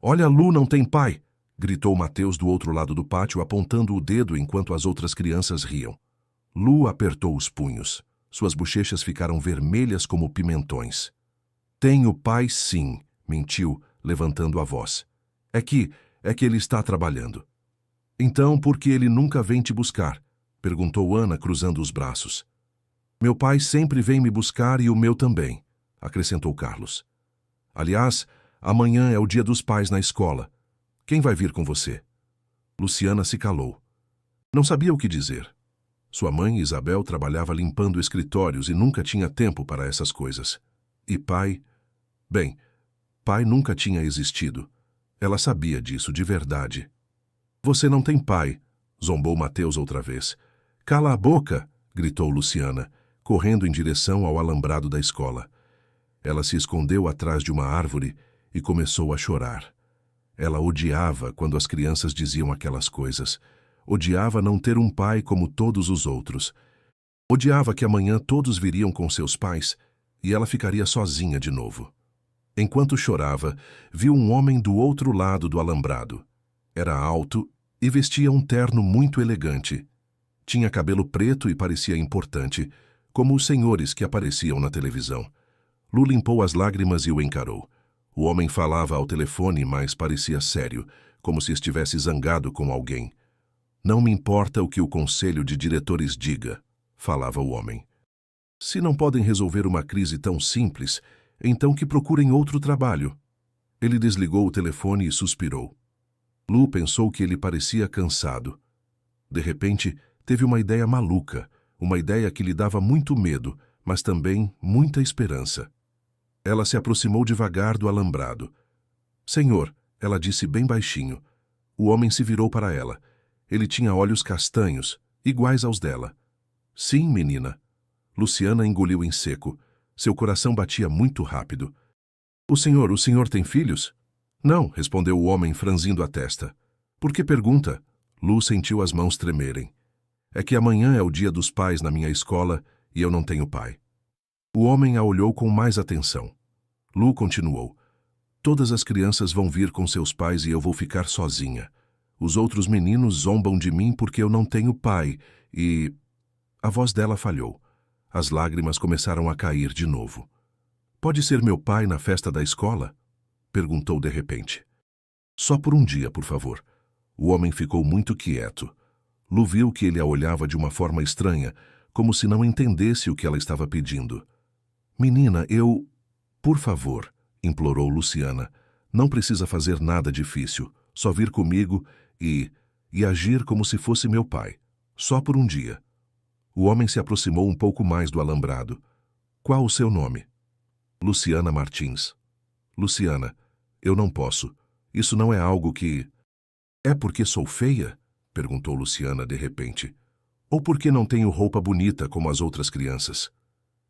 Olha, Lu não tem pai! Gritou Mateus do outro lado do pátio, apontando o dedo enquanto as outras crianças riam. Lu apertou os punhos. Suas bochechas ficaram vermelhas como pimentões. Tenho pai, sim, mentiu, levantando a voz. É que ele está trabalhando. Então, por que ele nunca vem te buscar? Perguntou Ana, cruzando os braços. Meu pai sempre vem me buscar e o meu também, acrescentou Carlos. Aliás, amanhã é o dia dos pais na escola. Quem vai vir com você? Luciana se calou. Não sabia o que dizer. Sua mãe, Isabel, trabalhava limpando escritórios e nunca tinha tempo para essas coisas. E pai? Bem, pai nunca tinha existido. Ela sabia disso de verdade. Você não tem pai, zombou Mateus outra vez. Cala a boca, gritou Luciana, correndo em direção ao alambrado da escola. Ela se escondeu atrás de uma árvore e começou a chorar. Ela odiava quando as crianças diziam aquelas coisas. Odiava não ter um pai como todos os outros. Odiava que amanhã todos viriam com seus pais e ela ficaria sozinha de novo. Enquanto chorava, viu um homem do outro lado do alambrado. Era alto e vestia um terno muito elegante. Tinha cabelo preto e parecia importante, como os senhores que apareciam na televisão. Lu limpou as lágrimas e o encarou. O homem falava ao telefone, mas parecia sério, como se estivesse zangado com alguém. Não me importa o que o conselho de diretores diga, falava o homem. Se não podem resolver uma crise tão simples, então que procurem outro trabalho. Ele desligou o telefone e suspirou. Lu pensou que ele parecia cansado. De repente, teve uma ideia maluca, uma ideia que lhe dava muito medo, mas também muita esperança. Ela se aproximou devagar do alambrado. Senhor, ela disse bem baixinho. O homem se virou para ela. Ele tinha olhos castanhos, iguais aos dela. Sim, menina. Luciana engoliu em seco. Seu coração batia muito rápido. O senhor tem filhos? Não, respondeu o homem franzindo a testa. Por que pergunta? Lu sentiu as mãos tremerem. É que amanhã é o dia dos pais na minha escola e eu não tenho pai. O homem a olhou com mais atenção. Lu continuou. Todas as crianças vão vir com seus pais e eu vou ficar sozinha. Os outros meninos zombam de mim porque eu não tenho pai e... A voz dela falhou. As lágrimas começaram a cair de novo. Pode ser meu pai na festa da escola? Perguntou de repente. Só por um dia, por favor. O homem ficou muito quieto. Lu viu que ele a olhava de uma forma estranha, como se não entendesse o que ela estava pedindo. Menina, eu... Por favor, implorou Luciana. Não precisa fazer nada difícil. Só vir comigo e agir como se fosse meu pai. Só por um dia. O homem se aproximou um pouco mais do alambrado. Qual o seu nome? Luciana Martins. Luciana, eu não posso. Isso não é algo que... É porque sou feia? Perguntou Luciana de repente. Ou porque não tenho roupa bonita como as outras crianças?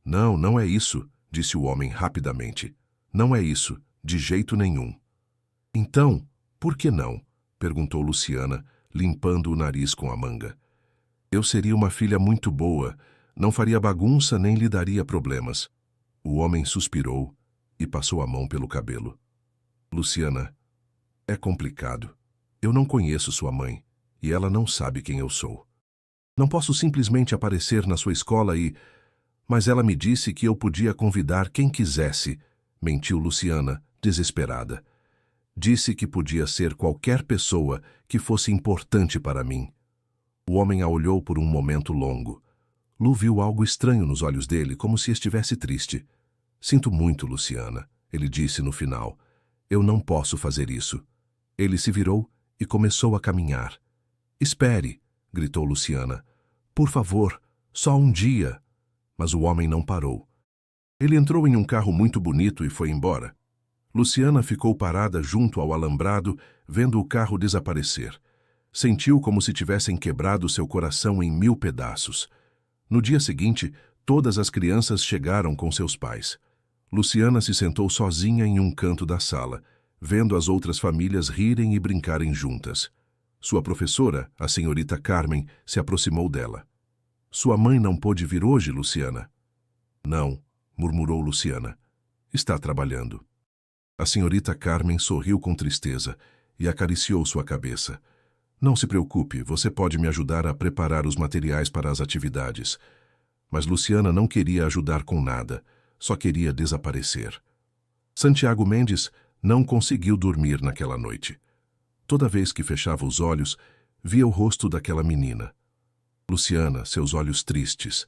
Não, não é isso, disse o homem rapidamente. Não é isso, de jeito nenhum. Então, por que não? Perguntou Luciana, limpando o nariz com a manga. Eu seria uma filha muito boa, não faria bagunça nem lhe daria problemas. O homem suspirou e passou a mão pelo cabelo. Luciana, é complicado. Eu não conheço sua mãe e ela não sabe quem eu sou. Não posso simplesmente aparecer na sua escola e... Mas ela me disse que eu podia convidar quem quisesse, mentiu Luciana, desesperada. Disse que podia ser qualquer pessoa que fosse importante para mim. O homem a olhou por um momento longo. Lu viu algo estranho nos olhos dele, como se estivesse triste. Sinto muito, Luciana, ele disse no final. Eu não posso fazer isso. Ele se virou e começou a caminhar. Espere, gritou Luciana. Por favor, só um dia. Mas o homem não parou. Ele entrou em um carro muito bonito e foi embora. Luciana ficou parada junto ao alambrado, vendo o carro desaparecer. Sentiu como se tivessem quebrado seu coração em 1000 pedaços. No dia seguinte, todas as crianças chegaram com seus pais. Luciana se sentou sozinha em um canto da sala, vendo as outras famílias rirem e brincarem juntas. Sua professora, a senhorita Carmen, se aproximou dela. Sua mãe não pôde vir hoje, Luciana? Não, murmurou Luciana. Está trabalhando. A senhorita Carmen sorriu com tristeza e acariciou sua cabeça. Não se preocupe, você pode me ajudar a preparar os materiais para as atividades. Mas Luciana não queria ajudar com nada, só queria desaparecer. Santiago Mendes não conseguiu dormir naquela noite. Toda vez que fechava os olhos, via o rosto daquela menina. Luciana, seus olhos tristes,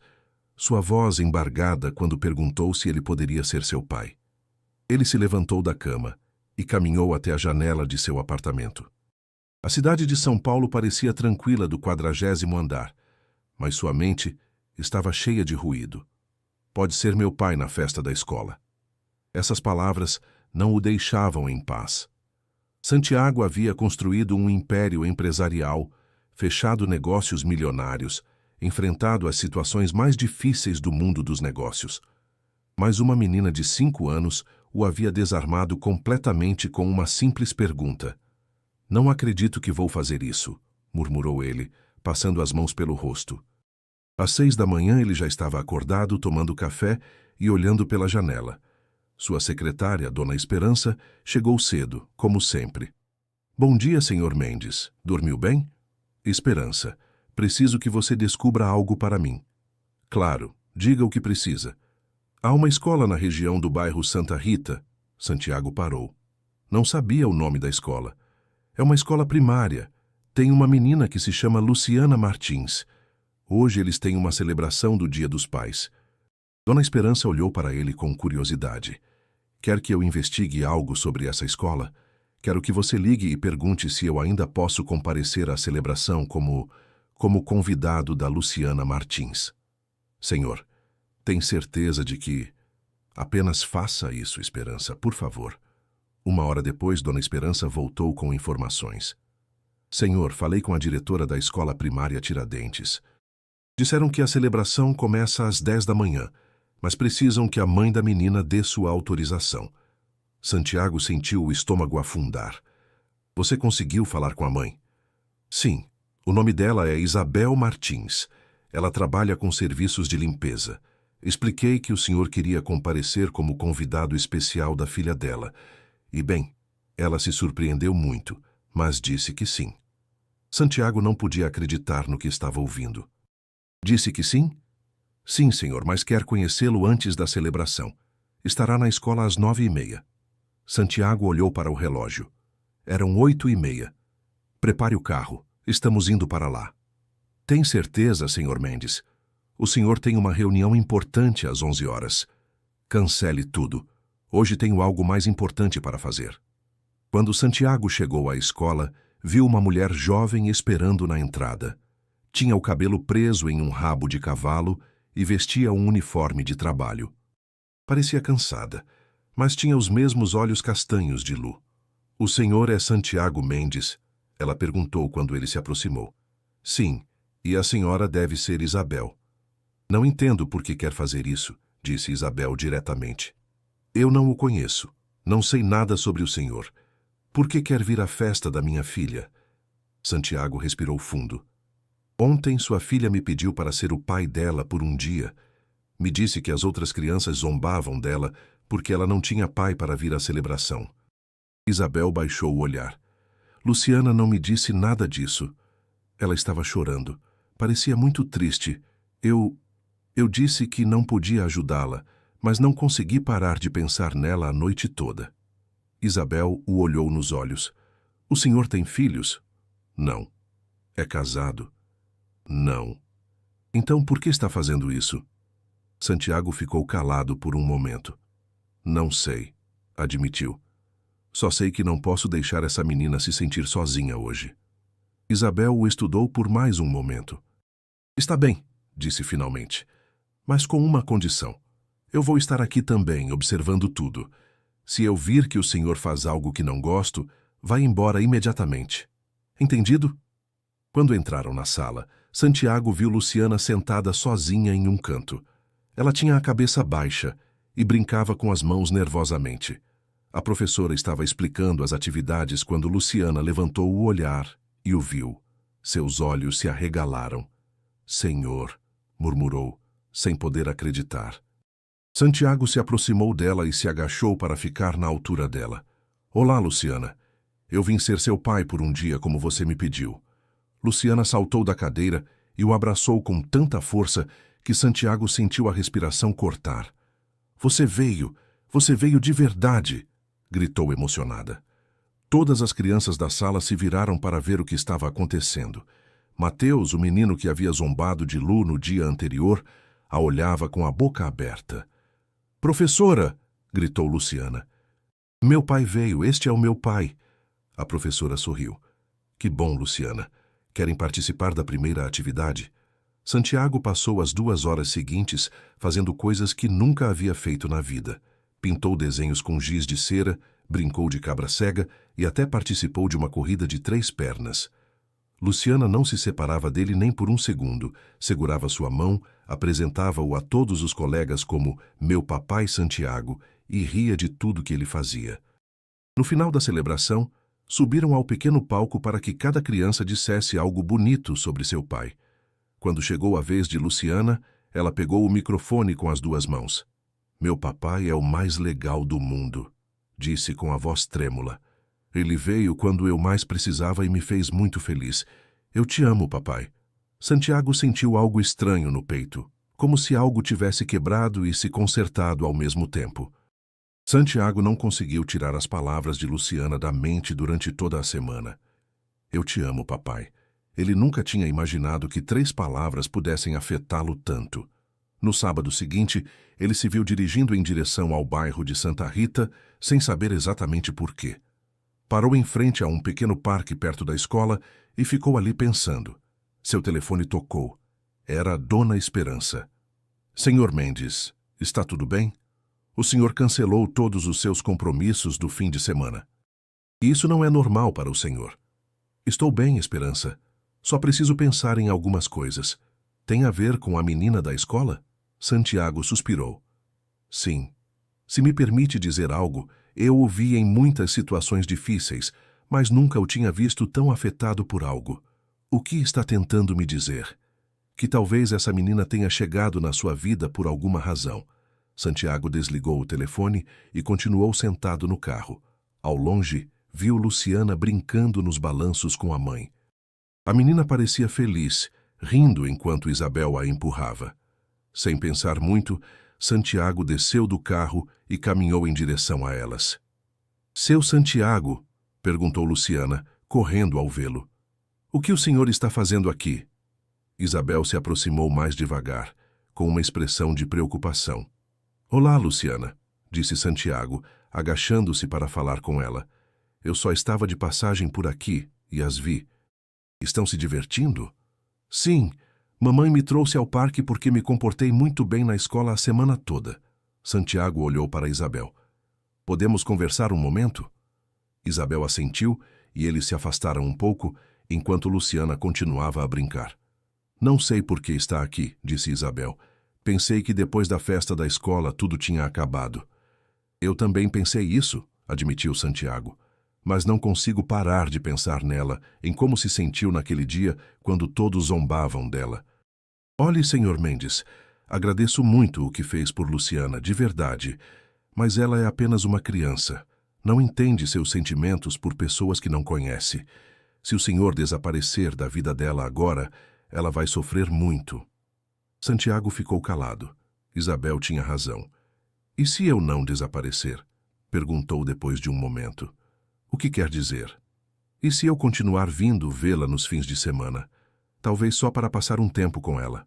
sua voz embargada quando perguntou se ele poderia ser seu pai. Ele se levantou da cama e caminhou até a janela de seu apartamento. A cidade de São Paulo parecia tranquila do 40º andar, mas sua mente estava cheia de ruído. Pode ser meu pai na festa da escola. Essas palavras não o deixavam em paz. Santiago havia construído um império empresarial, fechado negócios milionários, enfrentado as situações mais difíceis do mundo dos negócios. Mas uma menina de 5 anos o havia desarmado completamente com uma simples pergunta. Não acredito que vou fazer isso, murmurou ele, passando as mãos pelo rosto. Às 6 da manhã ele já estava acordado, tomando café e olhando pela janela. Sua secretária, Dona Esperança, chegou cedo, como sempre. Bom dia, Sr. Mendes. Dormiu bem? Esperança, preciso que você descubra algo para mim. Claro, diga o que precisa. Há uma escola na região do bairro Santa Rita. Santiago parou. Não sabia o nome da escola. É uma escola primária. Tem uma menina que se chama Luciana Martins. Hoje eles têm uma celebração do Dia dos Pais. Dona Esperança olhou para ele com curiosidade. Quer que eu investigue algo sobre essa escola? Quero que você ligue e pergunte se eu ainda posso comparecer à celebração como convidado da Luciana Martins. Senhor, tem certeza de que... Apenas faça isso, Esperança, por favor. 1 hora depois, Dona Esperança voltou com informações. Senhor, falei com a diretora da escola primária Tiradentes. Disseram que a celebração começa às 10 da manhã, mas precisam que a mãe da menina dê sua autorização. Santiago sentiu o estômago afundar. Você conseguiu falar com a mãe? Sim. O nome dela é Isabel Martins. Ela trabalha com serviços de limpeza. Expliquei que o senhor queria comparecer como convidado especial da filha dela. E bem, ela se surpreendeu muito, mas disse que sim. Santiago não podia acreditar no que estava ouvindo. Disse que sim? Sim, senhor, mas quer conhecê-lo antes da celebração. Estará na escola às 9h30. Santiago olhou para o relógio. Eram 8h30. Prepare o carro. Estamos indo para lá. Tem certeza, senhor Mendes? O senhor tem uma reunião importante às 11 horas. Cancele tudo. Hoje tenho algo mais importante para fazer. Quando Santiago chegou à escola, viu uma mulher jovem esperando na entrada. Tinha o cabelo preso em um rabo de cavalo e vestia um uniforme de trabalho. Parecia cansada, mas tinha os mesmos olhos castanhos de Lu. O senhor é Santiago Mendes? Ela perguntou quando ele se aproximou. Sim, e a senhora deve ser Isabel. Não entendo por que quer fazer isso, disse Isabel diretamente. Eu não o conheço. Não sei nada sobre o senhor. Por que quer vir à festa da minha filha? Santiago respirou fundo. Ontem sua filha me pediu para ser o pai dela por um dia. Me disse que as outras crianças zombavam dela porque ela não tinha pai para vir à celebração. Isabel baixou o olhar. Luciana não me disse nada disso. Ela estava chorando. Parecia muito triste. Eu disse que não podia ajudá-la, mas não consegui parar de pensar nela a noite toda. Isabel o olhou nos olhos. O senhor tem filhos? Não. É casado? Não. Então por que está fazendo isso? Santiago ficou calado por um momento. Não sei, admitiu. Só sei que não posso deixar essa menina se sentir sozinha hoje. Isabel o estudou por mais um momento. Está bem, disse finalmente, mas com uma condição. Eu vou estar aqui também, observando tudo. Se eu vir que o senhor faz algo que não gosto, vai embora imediatamente. Entendido? Quando entraram na sala, Santiago viu Luciana sentada sozinha em um canto. Ela tinha a cabeça baixa e brincava com as mãos nervosamente. A professora estava explicando as atividades quando Luciana levantou o olhar e o viu. Seus olhos se arregalaram. Senhor, murmurou, sem poder acreditar. Santiago se aproximou dela e se agachou para ficar na altura dela. Olá, Luciana. Eu vim ser seu pai por um dia como você me pediu. Luciana saltou da cadeira e o abraçou com tanta força que Santiago sentiu a respiração cortar. Você veio de verdade, gritou emocionada. Todas as crianças da sala se viraram para ver o que estava acontecendo. Mateus, o menino que havia zombado de Lu no dia anterior, a olhava com a boca aberta. Professora, gritou Luciana. Meu pai veio, este é o meu pai. A professora sorriu. Que bom, Luciana. Querem participar da primeira atividade? Santiago passou as 2 horas seguintes fazendo coisas que nunca havia feito na vida. Pintou desenhos com giz de cera, brincou de cabra cega e até participou de uma corrida de 3 pernas. Luciana não se separava dele nem por um segundo, segurava sua mão, apresentava-o a todos os colegas como meu papai Santiago e ria de tudo que ele fazia. No final da celebração, subiram ao pequeno palco para que cada criança dissesse algo bonito sobre seu pai. Quando chegou a vez de Luciana, ela pegou o microfone com as 2 mãos. Meu papai é o mais legal do mundo, disse com a voz trêmula. Ele veio quando eu mais precisava e me fez muito feliz. Eu te amo, papai. Santiago sentiu algo estranho no peito, como se algo tivesse quebrado e se consertado ao mesmo tempo. Santiago não conseguiu tirar as palavras de Luciana da mente durante toda a semana. Eu te amo, papai. Ele nunca tinha imaginado que 3 palavras pudessem afetá-lo tanto. No sábado seguinte, ele se viu dirigindo em direção ao bairro de Santa Rita, sem saber exatamente por quê. Parou em frente a um pequeno parque perto da escola e ficou ali pensando. Seu telefone tocou. Era a Dona Esperança. Senhor Mendes, está tudo bem? O senhor cancelou todos os seus compromissos do fim de semana. Isso não é normal para o senhor. Estou bem, Esperança. Só preciso pensar em algumas coisas. Tem a ver com a menina da escola? Santiago suspirou. Sim. Se me permite dizer algo, eu o vi em muitas situações difíceis, mas nunca o tinha visto tão afetado por algo. O que está tentando me dizer? Que talvez essa menina tenha chegado na sua vida por alguma razão. Santiago desligou o telefone e continuou sentado no carro. Ao longe, viu Luciana brincando nos balanços com a mãe. A menina parecia feliz, rindo enquanto Isabel a empurrava. Sem pensar muito, Santiago desceu do carro e caminhou em direção a elas. Seu Santiago, perguntou Luciana, correndo ao vê-lo. O que o senhor está fazendo aqui? Isabel se aproximou mais devagar, com uma expressão de preocupação. Olá, Luciana, disse Santiago, agachando-se para falar com ela. Eu só estava de passagem por aqui e as vi. Estão se divertindo? Sim. Mamãe me trouxe ao parque porque me comportei muito bem na escola a semana toda. Santiago olhou para Isabel. Podemos conversar um momento? Isabel assentiu e eles se afastaram um pouco, enquanto Luciana continuava a brincar. Não sei por que está aqui, disse Isabel. Pensei que depois da festa da escola tudo tinha acabado. Eu também pensei isso, admitiu Santiago. Mas não consigo parar de pensar nela, em como se sentiu naquele dia quando todos zombavam dela. Olhe, senhor Mendes, agradeço muito o que fez por Luciana, de verdade, mas ela é apenas uma criança. Não entende seus sentimentos por pessoas que não conhece. Se o senhor desaparecer da vida dela agora, ela vai sofrer muito. Santiago ficou calado. Isabel tinha razão. E se eu não desaparecer? Perguntou depois de um momento. O que quer dizer? E se eu continuar vindo vê-la nos fins de semana? Talvez só para passar um tempo com ela.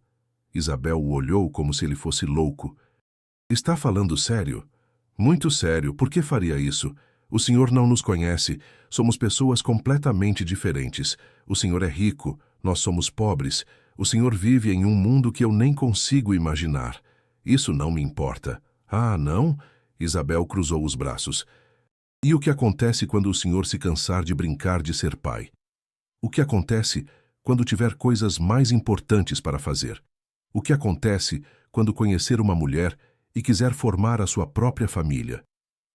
Isabel o olhou como se ele fosse louco. Está falando sério? Muito sério. Por que faria isso? O senhor não nos conhece. Somos pessoas completamente diferentes. O senhor é rico. Nós somos pobres. O senhor vive em um mundo que eu nem consigo imaginar. Isso não me importa. Ah, não? Isabel cruzou os braços. E o que acontece quando o senhor se cansar de brincar de ser pai? O que acontece quando tiver coisas mais importantes para fazer? O que acontece quando conhecer uma mulher e quiser formar a sua própria família?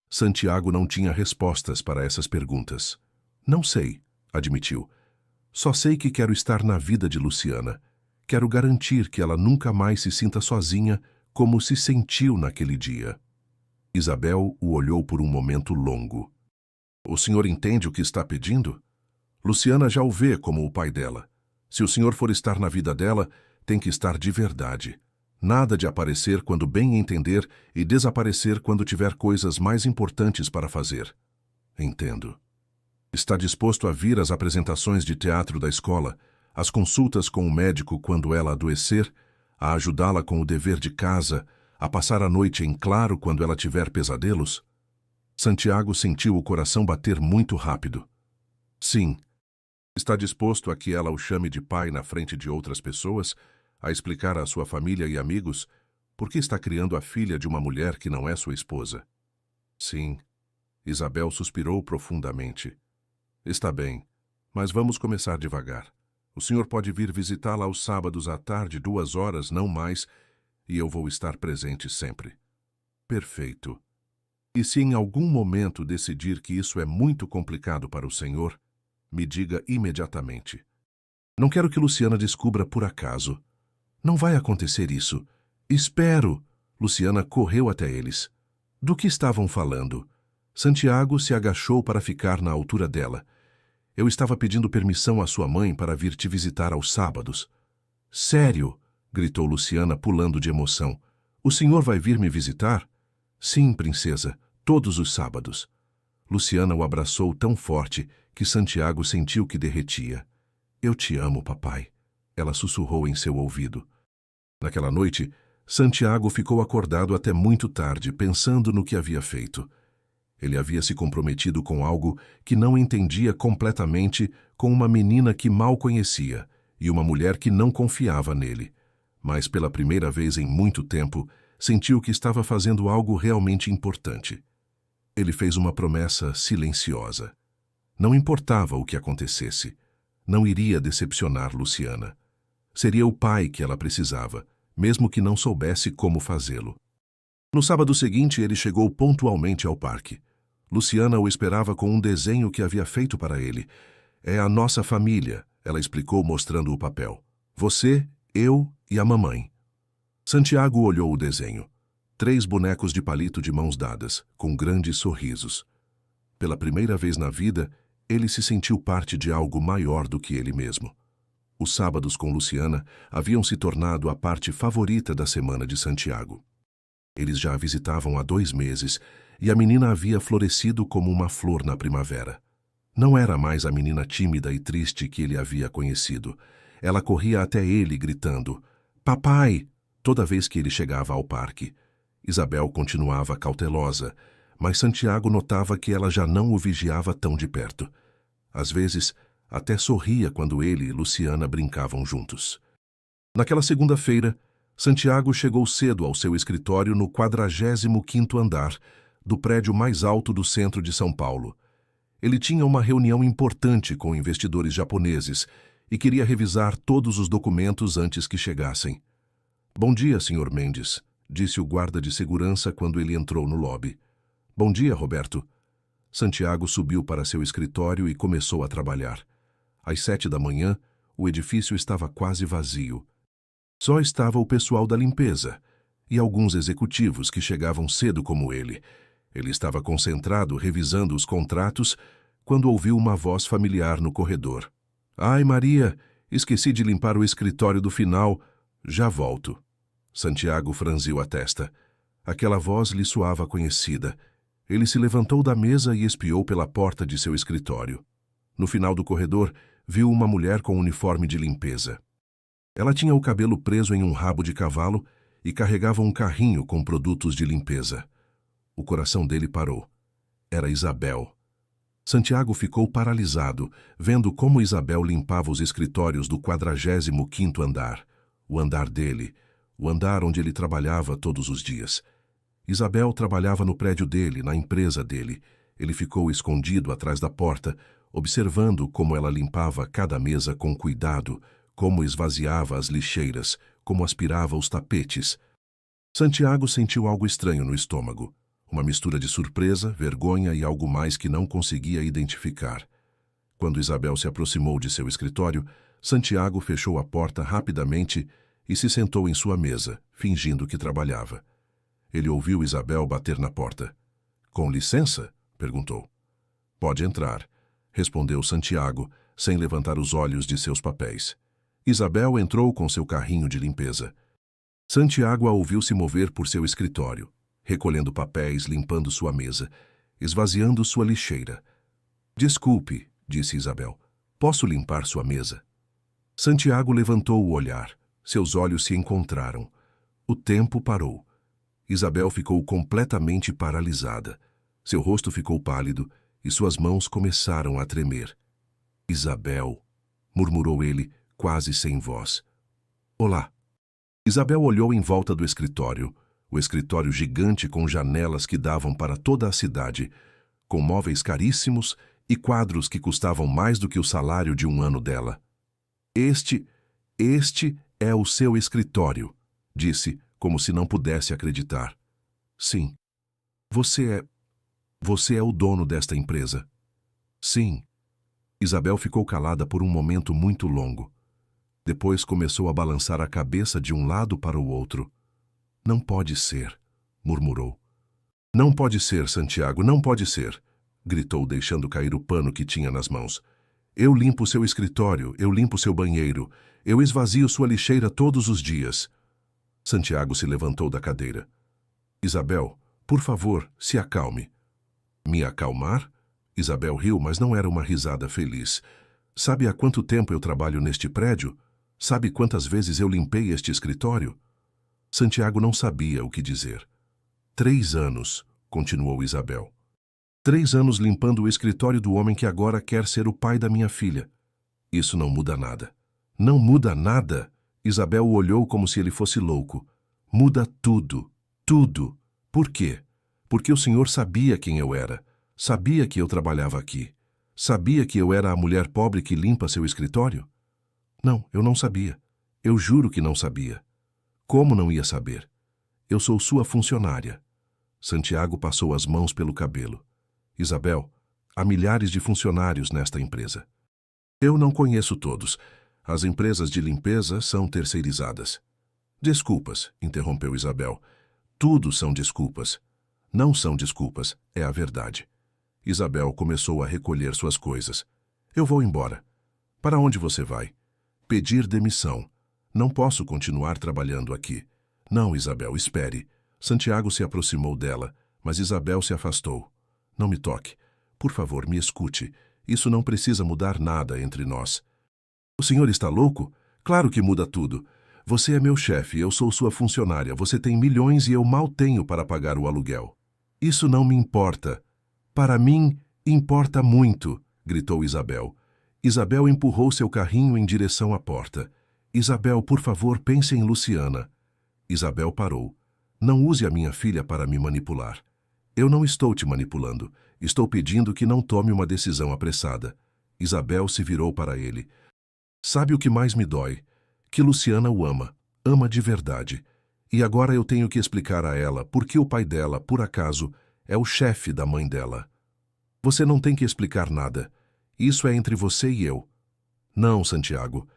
Santiago não tinha respostas para essas perguntas. Não sei, admitiu. Só sei que quero estar na vida de Luciana. Quero garantir que ela nunca mais se sinta sozinha como se sentiu naquele dia. Isabel o olhou por um momento longo. O senhor entende o que está pedindo? Luciana já o vê como o pai dela. Se o senhor for estar na vida dela, tem que estar de verdade. Nada de aparecer quando bem entender e desaparecer quando tiver coisas mais importantes para fazer. Entendo. Está disposto a vir às apresentações de teatro da escola, às consultas com o médico quando ela adoecer, a ajudá-la com o dever de casa, a passar a noite em claro quando ela tiver pesadelos? Santiago sentiu o coração bater muito rápido. Sim. Está disposto a que ela o chame de pai na frente de outras pessoas, a explicar à sua família e amigos por que está criando a filha de uma mulher que não é sua esposa? Sim. Isabel suspirou profundamente. Está bem, mas vamos começar devagar. O senhor pode vir visitá-la aos sábados à tarde, 2 horas, não mais, e eu vou estar presente sempre. Perfeito. E se em algum momento decidir que isso é muito complicado para o senhor, me diga imediatamente. Não quero que Luciana descubra por acaso. Não vai acontecer isso. Espero. Luciana correu até eles. Do que estavam falando? Santiago se agachou para ficar na altura dela. Eu estava pedindo permissão à sua mãe para vir te visitar aos sábados. Sério? Gritou Luciana, pulando de emoção. O senhor vai vir me visitar? Sim, princesa, todos os sábados. Luciana o abraçou tão forte que Santiago sentiu que derretia. Eu te amo, papai. Ela sussurrou em seu ouvido. Naquela noite, Santiago ficou acordado até muito tarde, pensando no que havia feito. Ele havia se comprometido com algo que não entendia completamente, com uma menina que mal conhecia e uma mulher que não confiava nele. Mas pela primeira vez em muito tempo, sentiu que estava fazendo algo realmente importante. Ele fez uma promessa silenciosa. Não importava o que acontecesse. Não iria decepcionar Luciana. Seria o pai que ela precisava, mesmo que não soubesse como fazê-lo. No sábado seguinte, ele chegou pontualmente ao parque. Luciana o esperava com um desenho que havia feito para ele. É a nossa família, ela explicou mostrando o papel. Você, eu e a mamãe. Santiago olhou o desenho. 3 bonecos de palito de mãos dadas, com grandes sorrisos. Pela primeira vez na vida, ele se sentiu parte de algo maior do que ele mesmo. Os sábados com Luciana haviam se tornado a parte favorita da semana de Santiago. Eles já a visitavam há 2 meses e a menina havia florescido como uma flor na primavera. Não era mais a menina tímida e triste que ele havia conhecido. Ela corria até ele gritando, "Papai!" toda vez que ele chegava ao parque. Isabel continuava cautelosa, mas Santiago notava que ela já não o vigiava tão de perto. Às vezes, até sorria quando ele e Luciana brincavam juntos. Naquela segunda-feira, Santiago chegou cedo ao seu escritório no 45º andar do prédio mais alto do centro de São Paulo. Ele tinha uma reunião importante com investidores japoneses e queria revisar todos os documentos antes que chegassem. "Bom dia, Sr. Mendes", disse o guarda de segurança quando ele entrou no lobby. "Bom dia, Roberto." Santiago subiu para seu escritório e começou a trabalhar. Às 7 da manhã, o edifício estava quase vazio. Só estava o pessoal da limpeza e alguns executivos que chegavam cedo como ele. Ele estava concentrado revisando os contratos quando ouviu uma voz familiar no corredor. "Ai, Maria, esqueci de limpar o escritório do final. Já volto." Santiago franziu a testa. Aquela voz lhe soava conhecida. Ele se levantou da mesa e espiou pela porta de seu escritório. No final do corredor, viu uma mulher com uniforme de limpeza. Ela tinha o cabelo preso em um rabo de cavalo e carregava um carrinho com produtos de limpeza. O coração dele parou. Era Isabel. Santiago ficou paralisado, vendo como Isabel limpava os escritórios do 45º andar, o andar dele, o andar onde ele trabalhava todos os dias. Isabel trabalhava no prédio dele, na empresa dele. Ele ficou escondido atrás da porta, observando como ela limpava cada mesa com cuidado, como esvaziava as lixeiras, como aspirava os tapetes. Santiago sentiu algo estranho no estômago, uma mistura de surpresa, vergonha e algo mais que não conseguia identificar. Quando Isabel se aproximou de seu escritório, Santiago fechou a porta rapidamente e se sentou em sua mesa, fingindo que trabalhava. Ele ouviu Isabel bater na porta. "Com licença?" perguntou. "Pode entrar", respondeu Santiago, sem levantar os olhos de seus papéis. Isabel entrou com seu carrinho de limpeza. Santiago a ouviu se mover por seu escritório, recolhendo papéis, limpando sua mesa, esvaziando sua lixeira. "Desculpe", disse Isabel, "posso limpar sua mesa?" Santiago levantou o olhar. Seus olhos se encontraram. O tempo parou. Isabel ficou completamente paralisada. Seu rosto ficou pálido e suas mãos começaram a tremer. "Isabel", murmurou ele, quase sem voz. "Olá." Isabel olhou em volta do escritório, o escritório gigante com janelas que davam para toda a cidade, com móveis caríssimos e quadros que custavam mais do que o salário de um ano dela. Este é o seu escritório", disse, como se não pudesse acreditar. "Sim." Você é o dono desta empresa?" "Sim." Isabel ficou calada por um momento muito longo. Depois começou a balançar a cabeça de um lado para o outro. "Não pode ser", murmurou. "Não pode ser, Santiago, não pode ser", gritou, deixando cair o pano que tinha nas mãos. "Eu limpo seu escritório, eu limpo seu banheiro, eu esvazio sua lixeira todos os dias." Santiago se levantou da cadeira. "Isabel, por favor, se acalme." "Me acalmar?" Isabel riu, mas não era uma risada feliz. "Sabe há quanto tempo eu trabalho neste prédio? Sabe quantas vezes eu limpei este escritório?" Santiago não sabia o que dizer. 3 anos, continuou Isabel. 3 anos limpando o escritório do homem que agora quer ser o pai da minha filha. Isso não muda nada. Não muda nada? Isabel o olhou como se ele fosse louco. Muda tudo. Tudo. Por quê? Porque o senhor sabia quem eu era. Sabia que eu trabalhava aqui. Sabia que eu era a mulher pobre que limpa seu escritório? Não, eu não sabia. Eu juro que não sabia. Como não ia saber? Eu sou sua funcionária. Santiago passou as mãos pelo cabelo. Isabel, há milhares de funcionários nesta empresa. Eu não conheço todos. As empresas de limpeza são terceirizadas. Desculpas, interrompeu Isabel. Tudo são desculpas. Não são desculpas, é a verdade. Isabel começou a recolher suas coisas. Eu vou embora. Para onde você vai? Pedir demissão. Não posso continuar trabalhando aqui. Não, Isabel, espere. Santiago se aproximou dela, mas Isabel se afastou. Não me toque. Por favor, me escute. Isso não precisa mudar nada entre nós. O senhor está louco? Claro que muda tudo. Você é meu chefe, eu sou sua funcionária. Você tem milhões e eu mal tenho para pagar o aluguel. Isso não me importa. Para mim, importa muito, gritou Isabel. Isabel empurrou seu carrinho em direção à porta. Isabel, por favor, pense em Luciana. Isabel parou. Não use a minha filha para me manipular. Eu não estou te manipulando. Estou pedindo que não tome uma decisão apressada. Isabel se virou para ele. Sabe o que mais me dói? Que Luciana o ama. Ama de verdade. E agora eu tenho que explicar a ela por que o pai dela, por acaso, é o chefe da mãe dela. Você não tem que explicar nada. Isso é entre você e eu. Não, Santiago.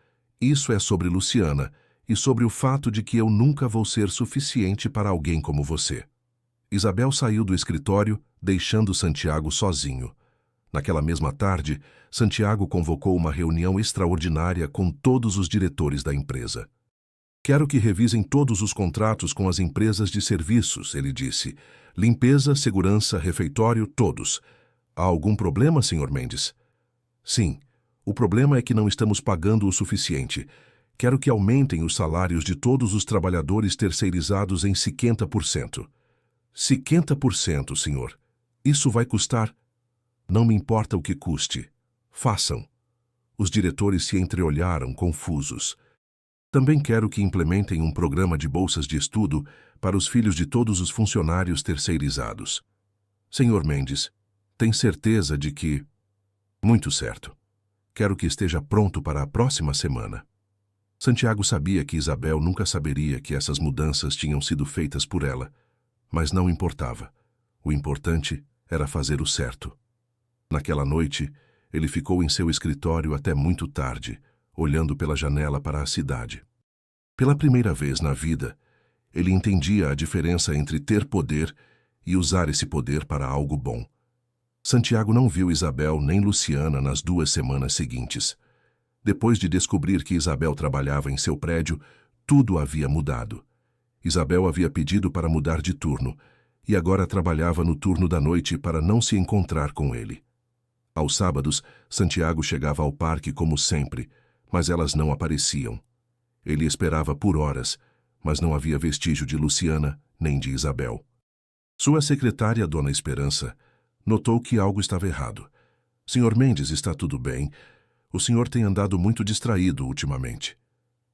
Isso é sobre Luciana e sobre o fato de que eu nunca vou ser suficiente para alguém como você. Isabel saiu do escritório, deixando Santiago sozinho. Naquela mesma tarde, Santiago convocou uma reunião extraordinária com todos os diretores da empresa. Quero que revisem todos os contratos com as empresas de serviços, ele disse. Limpeza, segurança, refeitório, todos. Há algum problema, Sr. Mendes? Sim. O problema é que não estamos pagando o suficiente. Quero que aumentem os salários de todos os trabalhadores terceirizados em 50%. 50%, senhor. Isso vai custar? Não me importa o que custe. Façam. Os diretores se entreolharam, confusos. Também quero que implementem um programa de bolsas de estudo para os filhos de todos os funcionários terceirizados. Senhor Mendes, tem certeza de que... Muito certo. Quero que esteja pronto para a próxima semana. Santiago sabia que Isabel nunca saberia que essas mudanças tinham sido feitas por ela, mas não importava. O importante era fazer o certo. Naquela noite, ele ficou em seu escritório até muito tarde, olhando pela janela para a cidade. Pela primeira vez na vida, ele entendia a diferença entre ter poder e usar esse poder para algo bom. Santiago não viu Isabel nem Luciana nas 2 semanas seguintes. Depois de descobrir que Isabel trabalhava em seu prédio, tudo havia mudado. Isabel havia pedido para mudar de turno, e agora trabalhava no turno da noite para não se encontrar com ele. Aos sábados, Santiago chegava ao parque como sempre, mas elas não apareciam. Ele esperava por horas, mas não havia vestígio de Luciana nem de Isabel. Sua secretária, Dona Esperança, notou que algo estava errado. Sr. Mendes, está tudo bem? O senhor tem andado muito distraído ultimamente.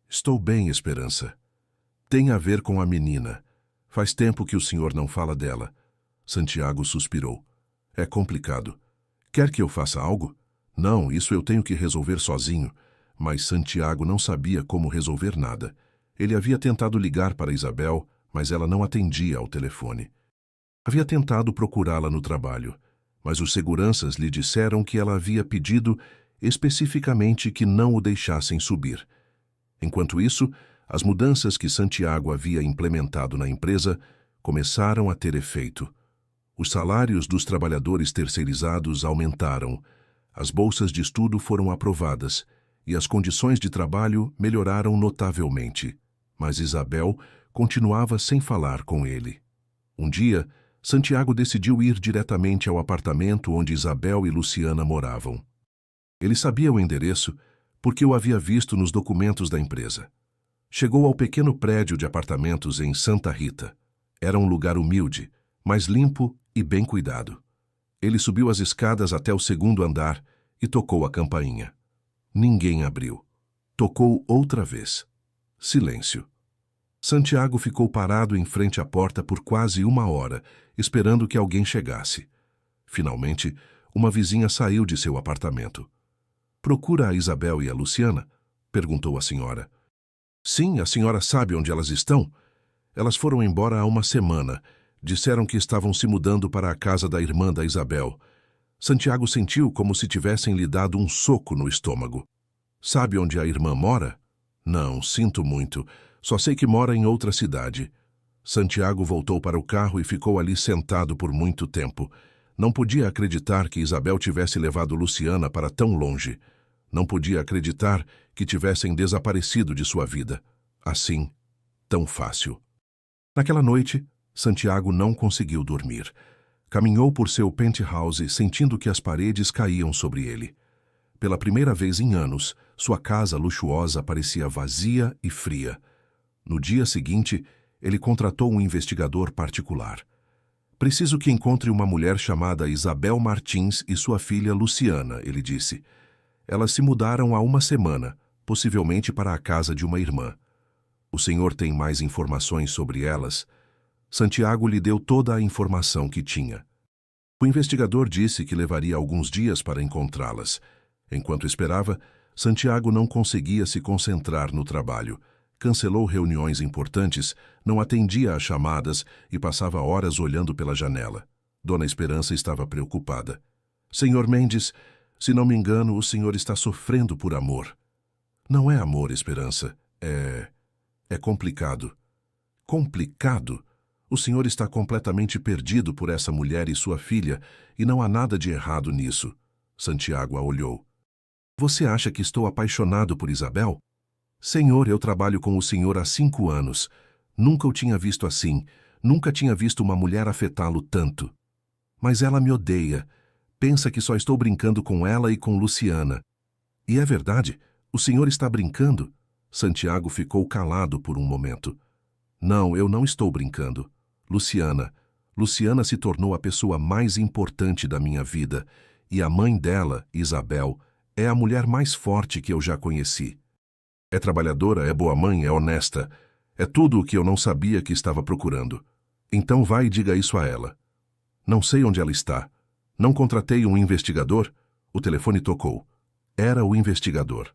Estou bem, Esperança. Tem a ver com a menina. Faz tempo que o senhor não fala dela. Santiago suspirou. É complicado. Quer que eu faça algo? Não, isso eu tenho que resolver sozinho. Mas Santiago não sabia como resolver nada. Ele havia tentado ligar para Isabel, mas ela não atendia ao telefone. Havia tentado procurá-la no trabalho, mas os seguranças lhe disseram que ela havia pedido especificamente que não o deixassem subir. Enquanto isso, as mudanças que Santiago havia implementado na empresa começaram a ter efeito. Os salários dos trabalhadores terceirizados aumentaram, as bolsas de estudo foram aprovadas e as condições de trabalho melhoraram notavelmente. Mas Isabel continuava sem falar com ele. Um dia, Santiago decidiu ir diretamente ao apartamento onde Isabel e Luciana moravam. Ele sabia o endereço porque o havia visto nos documentos da empresa. Chegou ao pequeno prédio de apartamentos em Santa Rita. Era um lugar humilde, mas limpo e bem cuidado. Ele subiu as escadas até o 2º andar e tocou a campainha. Ninguém abriu. Tocou outra vez. Silêncio. Santiago ficou parado em frente à porta por quase 1 hora, esperando que alguém chegasse. Finalmente, uma vizinha saiu de seu apartamento. Procura a Isabel e a Luciana? Perguntou a senhora. Sim, a senhora sabe onde elas estão? Elas foram embora há 1 semana. Disseram que estavam se mudando para a casa da irmã da Isabel. Santiago sentiu como se tivessem lhe dado um soco no estômago. Sabe onde a irmã mora? Não, sinto muito. Só sei que mora em outra cidade. Santiago voltou para o carro e ficou ali sentado por muito tempo. Não podia acreditar que Isabel tivesse levado Luciana para tão longe. Não podia acreditar que tivessem desaparecido de sua vida. Assim, tão fácil. Naquela noite, Santiago não conseguiu dormir. Caminhou por seu penthouse sentindo que as paredes caíam sobre ele. Pela primeira vez em anos, sua casa luxuosa parecia vazia e fria. No dia seguinte, ele contratou um investigador particular. Preciso que encontre uma mulher chamada Isabel Martins e sua filha Luciana, ele disse. Elas se mudaram há 1 semana, possivelmente para a casa de uma irmã. O senhor tem mais informações sobre elas? Santiago lhe deu toda a informação que tinha. O investigador disse que levaria alguns dias para encontrá-las. Enquanto esperava, Santiago não conseguia se concentrar no trabalho. Cancelou reuniões importantes, não atendia às chamadas e passava horas olhando pela janela. Dona Esperança estava preocupada. Senhor Mendes, se não me engano, o senhor está sofrendo por amor. Não é amor, Esperança. É complicado. Complicado? O senhor está completamente perdido por essa mulher e sua filha, e não há nada de errado nisso. Santiago a olhou. Você acha que estou apaixonado por Isabel? Senhor, eu trabalho com o senhor há 5 anos. Nunca o tinha visto assim. Nunca tinha visto uma mulher afetá-lo tanto. Mas ela me odeia. Pensa que só estou brincando com ela e com Luciana. E é verdade, o senhor está brincando? Santiago ficou calado por um momento. Não, eu não estou brincando. Luciana se tornou a pessoa mais importante da minha vida, e a mãe dela, Isabel, é a mulher mais forte que eu já conheci. É trabalhadora, é boa mãe, é honesta. É tudo o que eu não sabia que estava procurando. Então vai e diga isso a ela. Não sei onde ela está. Não contratei um investigador? O telefone tocou. Era o investigador.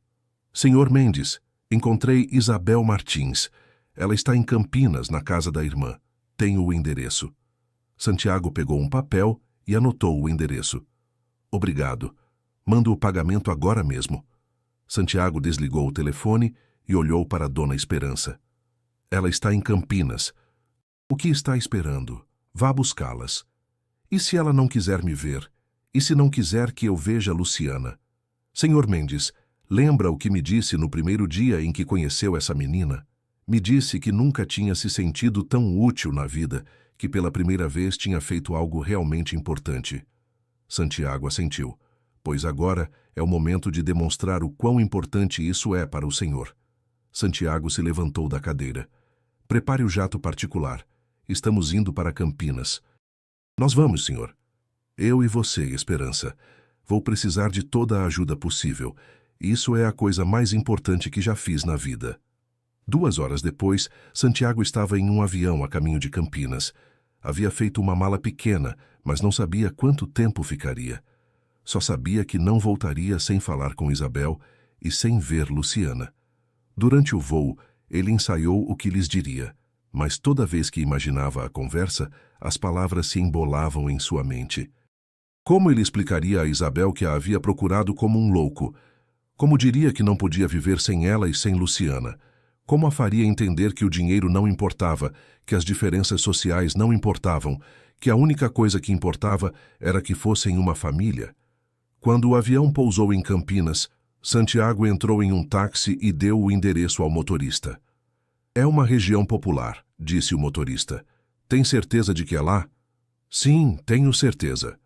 Senhor Mendes, encontrei Isabel Martins. Ela está em Campinas, na casa da irmã. Tenho o endereço. Santiago pegou um papel e anotou o endereço. Obrigado. Mando o pagamento agora mesmo. Santiago desligou o telefone e olhou para Dona Esperança. Ela está em Campinas. O que está esperando? Vá buscá-las. E se ela não quiser me ver? E se não quiser que eu veja Luciana? Senhor Mendes, lembra o que me disse no primeiro dia em que conheceu essa menina? Me disse que nunca tinha se sentido tão útil na vida, que pela primeira vez tinha feito algo realmente importante. Santiago assentiu, pois agora é o momento de demonstrar o quão importante isso é para o senhor. Santiago se levantou da cadeira. Prepare o jato particular. Estamos indo para Campinas. Nós vamos, senhor. Eu e você, Esperança. Vou precisar de toda a ajuda possível. Isso é a coisa mais importante que já fiz na vida. 2 horas depois, Santiago estava em um avião a caminho de Campinas. Havia feito uma mala pequena, mas não sabia quanto tempo ficaria. Só sabia que não voltaria sem falar com Isabel e sem ver Luciana. Durante o voo, ele ensaiou o que lhes diria, mas toda vez que imaginava a conversa, as palavras se embolavam em sua mente. Como ele explicaria a Isabel que a havia procurado como um louco? Como diria que não podia viver sem ela e sem Luciana? Como a faria entender que o dinheiro não importava, que as diferenças sociais não importavam, que a única coisa que importava era que fossem uma família? Quando o avião pousou em Campinas, Santiago entrou em um táxi e deu o endereço ao motorista. É uma região popular, disse o motorista. Tem certeza de que é lá? Sim, tenho certeza.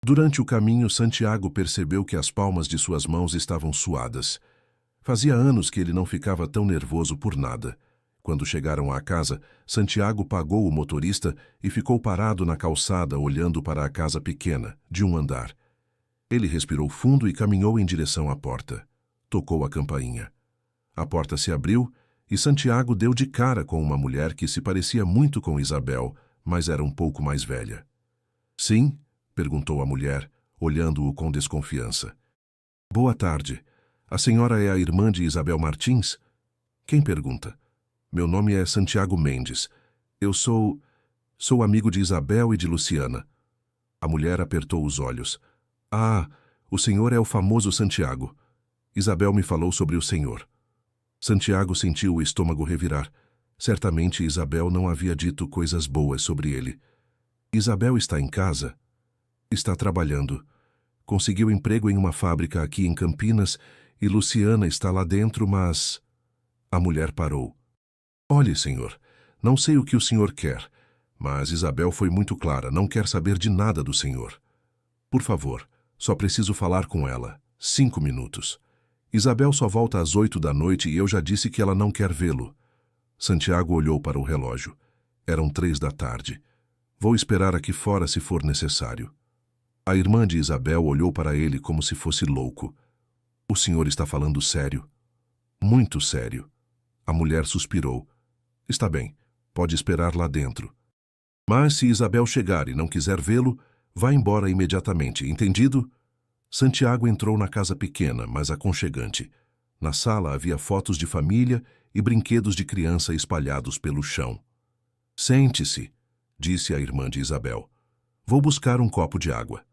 Durante o caminho, Santiago percebeu que as palmas de suas mãos estavam suadas. Fazia anos que ele não ficava tão nervoso por nada. Quando chegaram à casa, Santiago pagou o motorista e ficou parado na calçada olhando para a casa pequena, de um andar. Ele respirou fundo e caminhou em direção à porta. Tocou a campainha. A porta se abriu e Santiago deu de cara com uma mulher que se parecia muito com Isabel, mas era um pouco mais velha. Sim? Perguntou a mulher, olhando-o com desconfiança. Boa tarde. A senhora é a irmã de Isabel Martins? Quem pergunta? Meu nome é Santiago Mendes. Eu sou amigo de Isabel e de Luciana. A mulher apertou os olhos. Ah, o senhor é o famoso Santiago. Isabel me falou sobre o senhor. Santiago sentiu o estômago revirar. Certamente Isabel não havia dito coisas boas sobre ele. Isabel está em casa? Está trabalhando. Conseguiu emprego em uma fábrica aqui em Campinas e Luciana está lá dentro, mas... A mulher parou. Olhe, senhor, não sei o que o senhor quer, mas Isabel foi muito clara, não quer saber de nada do senhor. Por favor, só preciso falar com ela. 5 minutos. Isabel só volta às 8 da noite e eu já disse que ela não quer vê-lo. Santiago olhou para o relógio. Eram 3 da tarde. Vou esperar aqui fora se for necessário. A irmã de Isabel olhou para ele como se fosse louco. O senhor está falando sério? Muito sério. A mulher suspirou. Está bem, pode esperar lá dentro. Mas se Isabel chegar e não quiser vê-lo, vá embora imediatamente, entendido? Santiago entrou na casa pequena, mas aconchegante. Na sala havia fotos de família e brinquedos de criança espalhados pelo chão. Sente-se, disse a irmã de Isabel. Vou buscar um copo de água.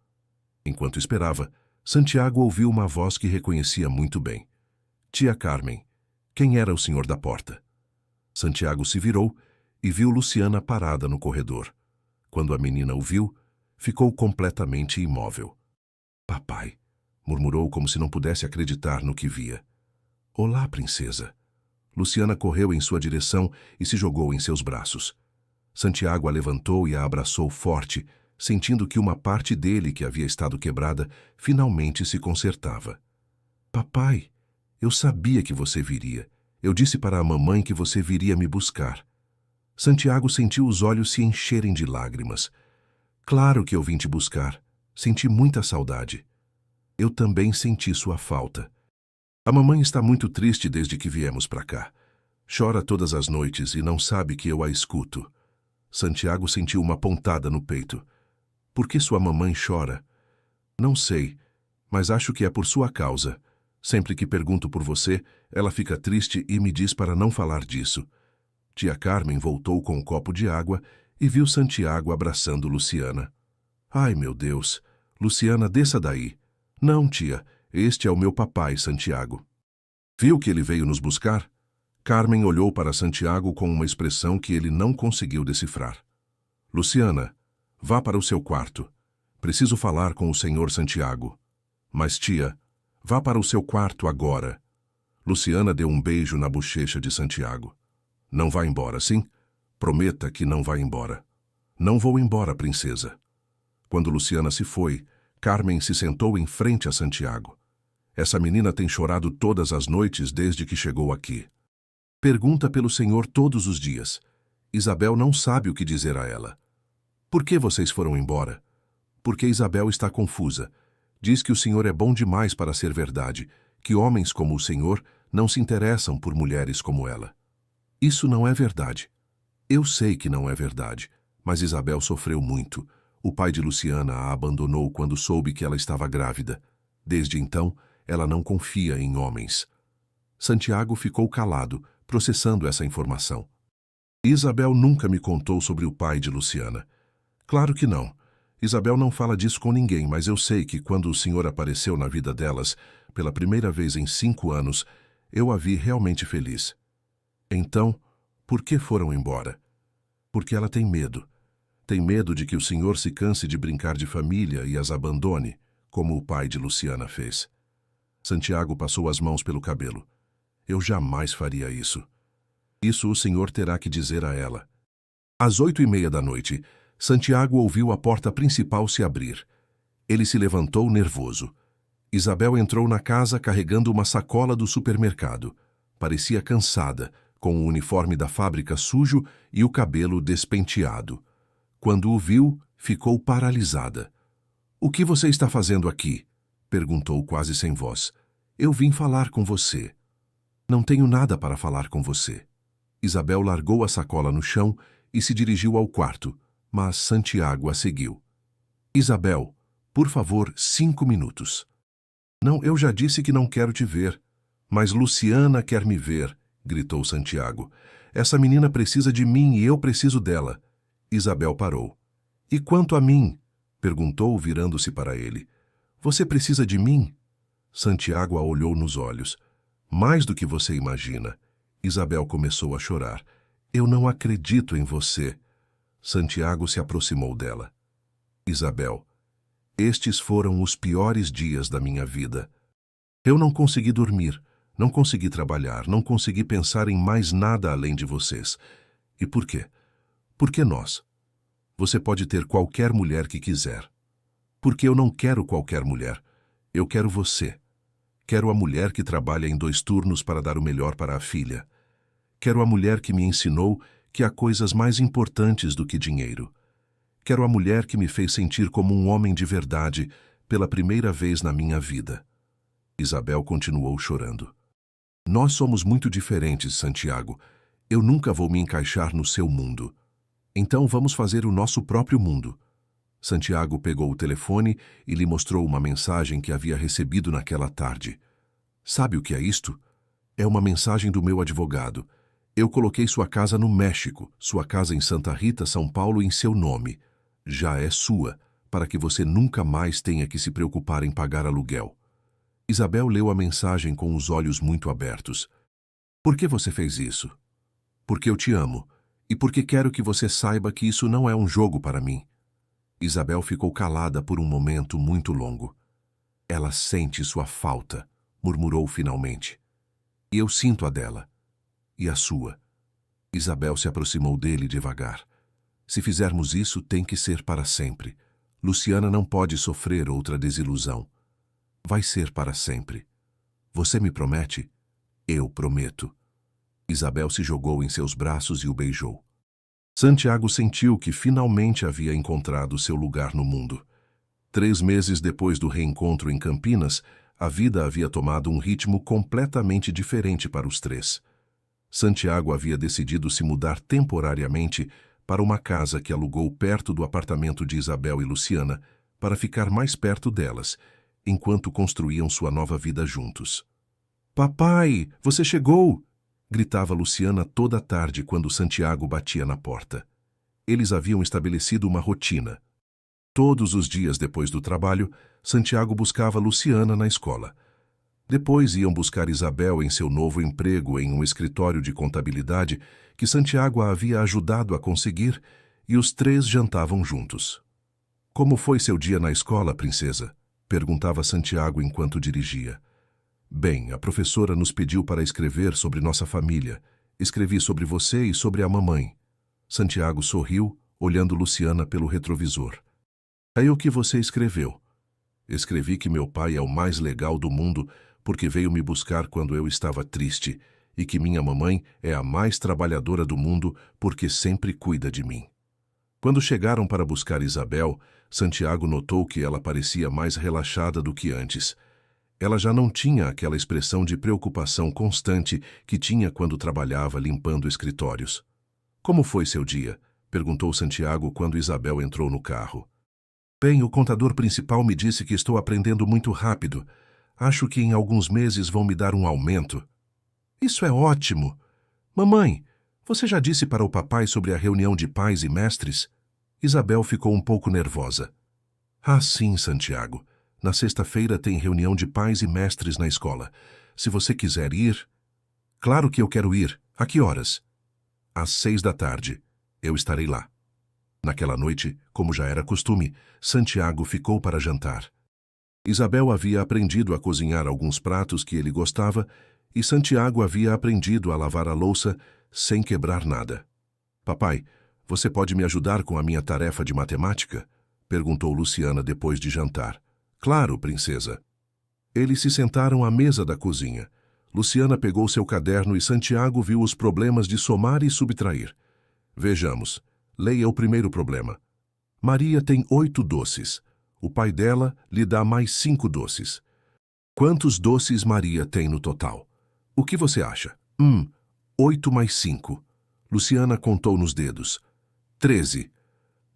Enquanto esperava, Santiago ouviu uma voz que reconhecia muito bem. Tia Carmen. Quem era o senhor da porta? Santiago se virou e viu Luciana parada no corredor. Quando a menina o viu, ficou completamente imóvel. Papai, murmurou como se não pudesse acreditar no que via. Olá, princesa. Luciana correu em sua direção e se jogou em seus braços. Santiago a levantou e a abraçou forte, sentindo que uma parte dele que havia estado quebrada finalmente se consertava. Papai, eu sabia que você viria. Eu disse para a mamãe que você viria me buscar. Santiago sentiu os olhos se encherem de lágrimas. Claro que eu vim te buscar. Senti muita saudade. Eu também senti sua falta. A mamãe está muito triste desde que viemos para cá. Chora todas as noites e não sabe que eu a escuto. Santiago sentiu uma pontada no peito. Por que sua mamãe chora? Não sei, mas acho que é por sua causa. Sempre que pergunto por você, ela fica triste e me diz para não falar disso. Tia Carmen voltou com um copo de água e viu Santiago abraçando Luciana. Ai, meu Deus! Luciana, desça daí. Não, tia, este é o meu papai, Santiago. Viu que ele veio nos buscar? Carmen olhou para Santiago com uma expressão que ele não conseguiu decifrar. Luciana, vá para o seu quarto. Preciso falar com o senhor Santiago. Mas tia, vá para o seu quarto agora. Luciana deu um beijo na bochecha de Santiago. Não vá embora, sim? Prometa que não vai embora. Não vou embora, princesa. Quando Luciana se foi, Carmen se sentou em frente a Santiago. Essa menina tem chorado todas as noites desde que chegou aqui. Pergunta pelo senhor todos os dias. Isabel não sabe o que dizer a ela. Por que vocês foram embora? Porque Isabel está confusa. Diz que o senhor é bom demais para ser verdade, que homens como o senhor não se interessam por mulheres como ela. Isso não é verdade. Eu sei que não é verdade, mas Isabel sofreu muito. O pai de Luciana a abandonou quando soube que ela estava grávida. Desde então, ela não confia em homens. Santiago ficou calado, processando essa informação. Isabel nunca me contou sobre o pai de Luciana. Claro que não. Isabel não fala disso com ninguém, mas eu sei que quando o senhor apareceu na vida delas, pela primeira vez em 5 anos, eu a vi realmente feliz. Então, por que foram embora? Porque ela tem medo. Tem medo de que o senhor se canse de brincar de família e as abandone, como o pai de Luciana fez. Santiago passou as mãos pelo cabelo. Eu jamais faria isso. Isso o senhor terá que dizer a ela. Às 8:30 da noite, Santiago ouviu a porta principal se abrir. Ele se levantou nervoso. Isabel entrou na casa carregando uma sacola do supermercado. Parecia cansada, com o uniforme da fábrica sujo e o cabelo despenteado. Quando o viu, ficou paralisada. "O que você está fazendo aqui?" perguntou quase sem voz. "Eu vim falar com você." "Não tenho nada para falar com você." Isabel largou a sacola no chão e se dirigiu ao quarto, mas Santiago a seguiu. "Isabel, por favor, 5 minutos." "Não, eu já disse que não quero te ver." "Mas Luciana quer me ver," gritou Santiago. "Essa menina precisa de mim e eu preciso dela." Isabel parou. "E quanto a mim?" perguntou, virando-se para ele. "Você precisa de mim?" Santiago a olhou nos olhos. "Mais do que você imagina." Isabel começou a chorar. "Eu não acredito em você." Santiago se aproximou dela. "Isabel, estes foram os piores dias da minha vida. Eu não consegui dormir, não consegui trabalhar, não consegui pensar em mais nada além de vocês. E por quê? Porque nós. Você pode ter qualquer mulher que quiser. Porque eu não quero qualquer mulher. Eu quero você. Quero a mulher que trabalha em 2 turnos para dar o melhor para a filha. Quero a mulher que me ensinou que há coisas mais importantes do que dinheiro. Quero a mulher que me fez sentir como um homem de verdade pela primeira vez na minha vida." Isabel continuou chorando. "Nós somos muito diferentes, Santiago. Eu nunca vou me encaixar no seu mundo. Então vamos fazer o nosso próprio mundo." Santiago pegou o telefone e lhe mostrou uma mensagem que havia recebido naquela tarde. "Sabe o que é isto? É uma mensagem do meu advogado. Eu coloquei sua casa no México, sua casa em Santa Rita, São Paulo, em seu nome. Já é sua, para que você nunca mais tenha que se preocupar em pagar aluguel." Isabel leu a mensagem com os olhos muito abertos. "Por que você fez isso?" "Porque eu te amo, e porque quero que você saiba que isso não é um jogo para mim." Isabel ficou calada por um momento muito longo. "Ela sente sua falta," murmurou finalmente. "E eu sinto a dela. E a sua." Isabel se aproximou dele devagar. "Se fizermos isso, tem que ser para sempre. Luciana não pode sofrer outra desilusão. Vai ser para sempre. Você me promete?" "Eu prometo." Isabel se jogou em seus braços e o beijou. Santiago sentiu que finalmente havia encontrado seu lugar no mundo. 3 meses depois do reencontro em Campinas, a vida havia tomado um ritmo completamente diferente para os 3. Santiago havia decidido se mudar temporariamente para uma casa que alugou perto do apartamento de Isabel e Luciana para ficar mais perto delas, enquanto construíam sua nova vida juntos. "Papai, você chegou!" gritava Luciana toda a tarde quando Santiago batia na porta. Eles haviam estabelecido uma rotina. Todos os dias depois do trabalho, Santiago buscava Luciana na escola. Depois iam buscar Isabel em seu novo emprego em um escritório de contabilidade que Santiago a havia ajudado a conseguir, e os três jantavam juntos. Como foi seu dia na escola, princesa? Perguntava Santiago enquanto dirigia. Bem, a professora nos pediu para escrever sobre nossa família. Escrevi sobre você e sobre a mamãe. Santiago sorriu, olhando Luciana pelo retrovisor. Aí o que você escreveu? Escrevi que meu pai é o mais legal do mundo porque veio me buscar quando eu estava triste e que minha mamãe é a mais trabalhadora do mundo porque sempre cuida de mim. Quando chegaram para buscar Isabel, Santiago notou que ela parecia mais relaxada do que antes. Ela já não tinha aquela expressão de preocupação constante que tinha quando trabalhava limpando escritórios. Como foi seu dia? Perguntou Santiago quando Isabel entrou no carro. Bem, o contador principal me disse que estou aprendendo muito rápido. Acho que em alguns meses vão me dar um aumento. Isso é ótimo! Mamãe, você já disse para o papai sobre a reunião de pais e mestres? Isabel ficou um pouco nervosa. Ah, sim, Santiago. Na sexta-feira tem reunião de pais e mestres na escola. Se você quiser ir... Claro que eu quero ir. A que horas? Às 6 da tarde. Eu estarei lá. Naquela noite, como já era costume, Santiago ficou para jantar. Isabel havia aprendido a cozinhar alguns pratos que ele gostava e Santiago havia aprendido a lavar a louça sem quebrar nada. Papai, você pode me ajudar com a minha tarefa de matemática? Perguntou Luciana depois de jantar. Claro, princesa. Eles se sentaram à mesa da cozinha. Luciana pegou seu caderno e Santiago viu os problemas de somar e subtrair. Vejamos. Leia o primeiro problema. Maria tem 8 doces. O pai dela lhe dá mais 5 doces. Quantos doces Maria tem no total? O que você acha? 8 mais 5. Luciana contou nos dedos. 13.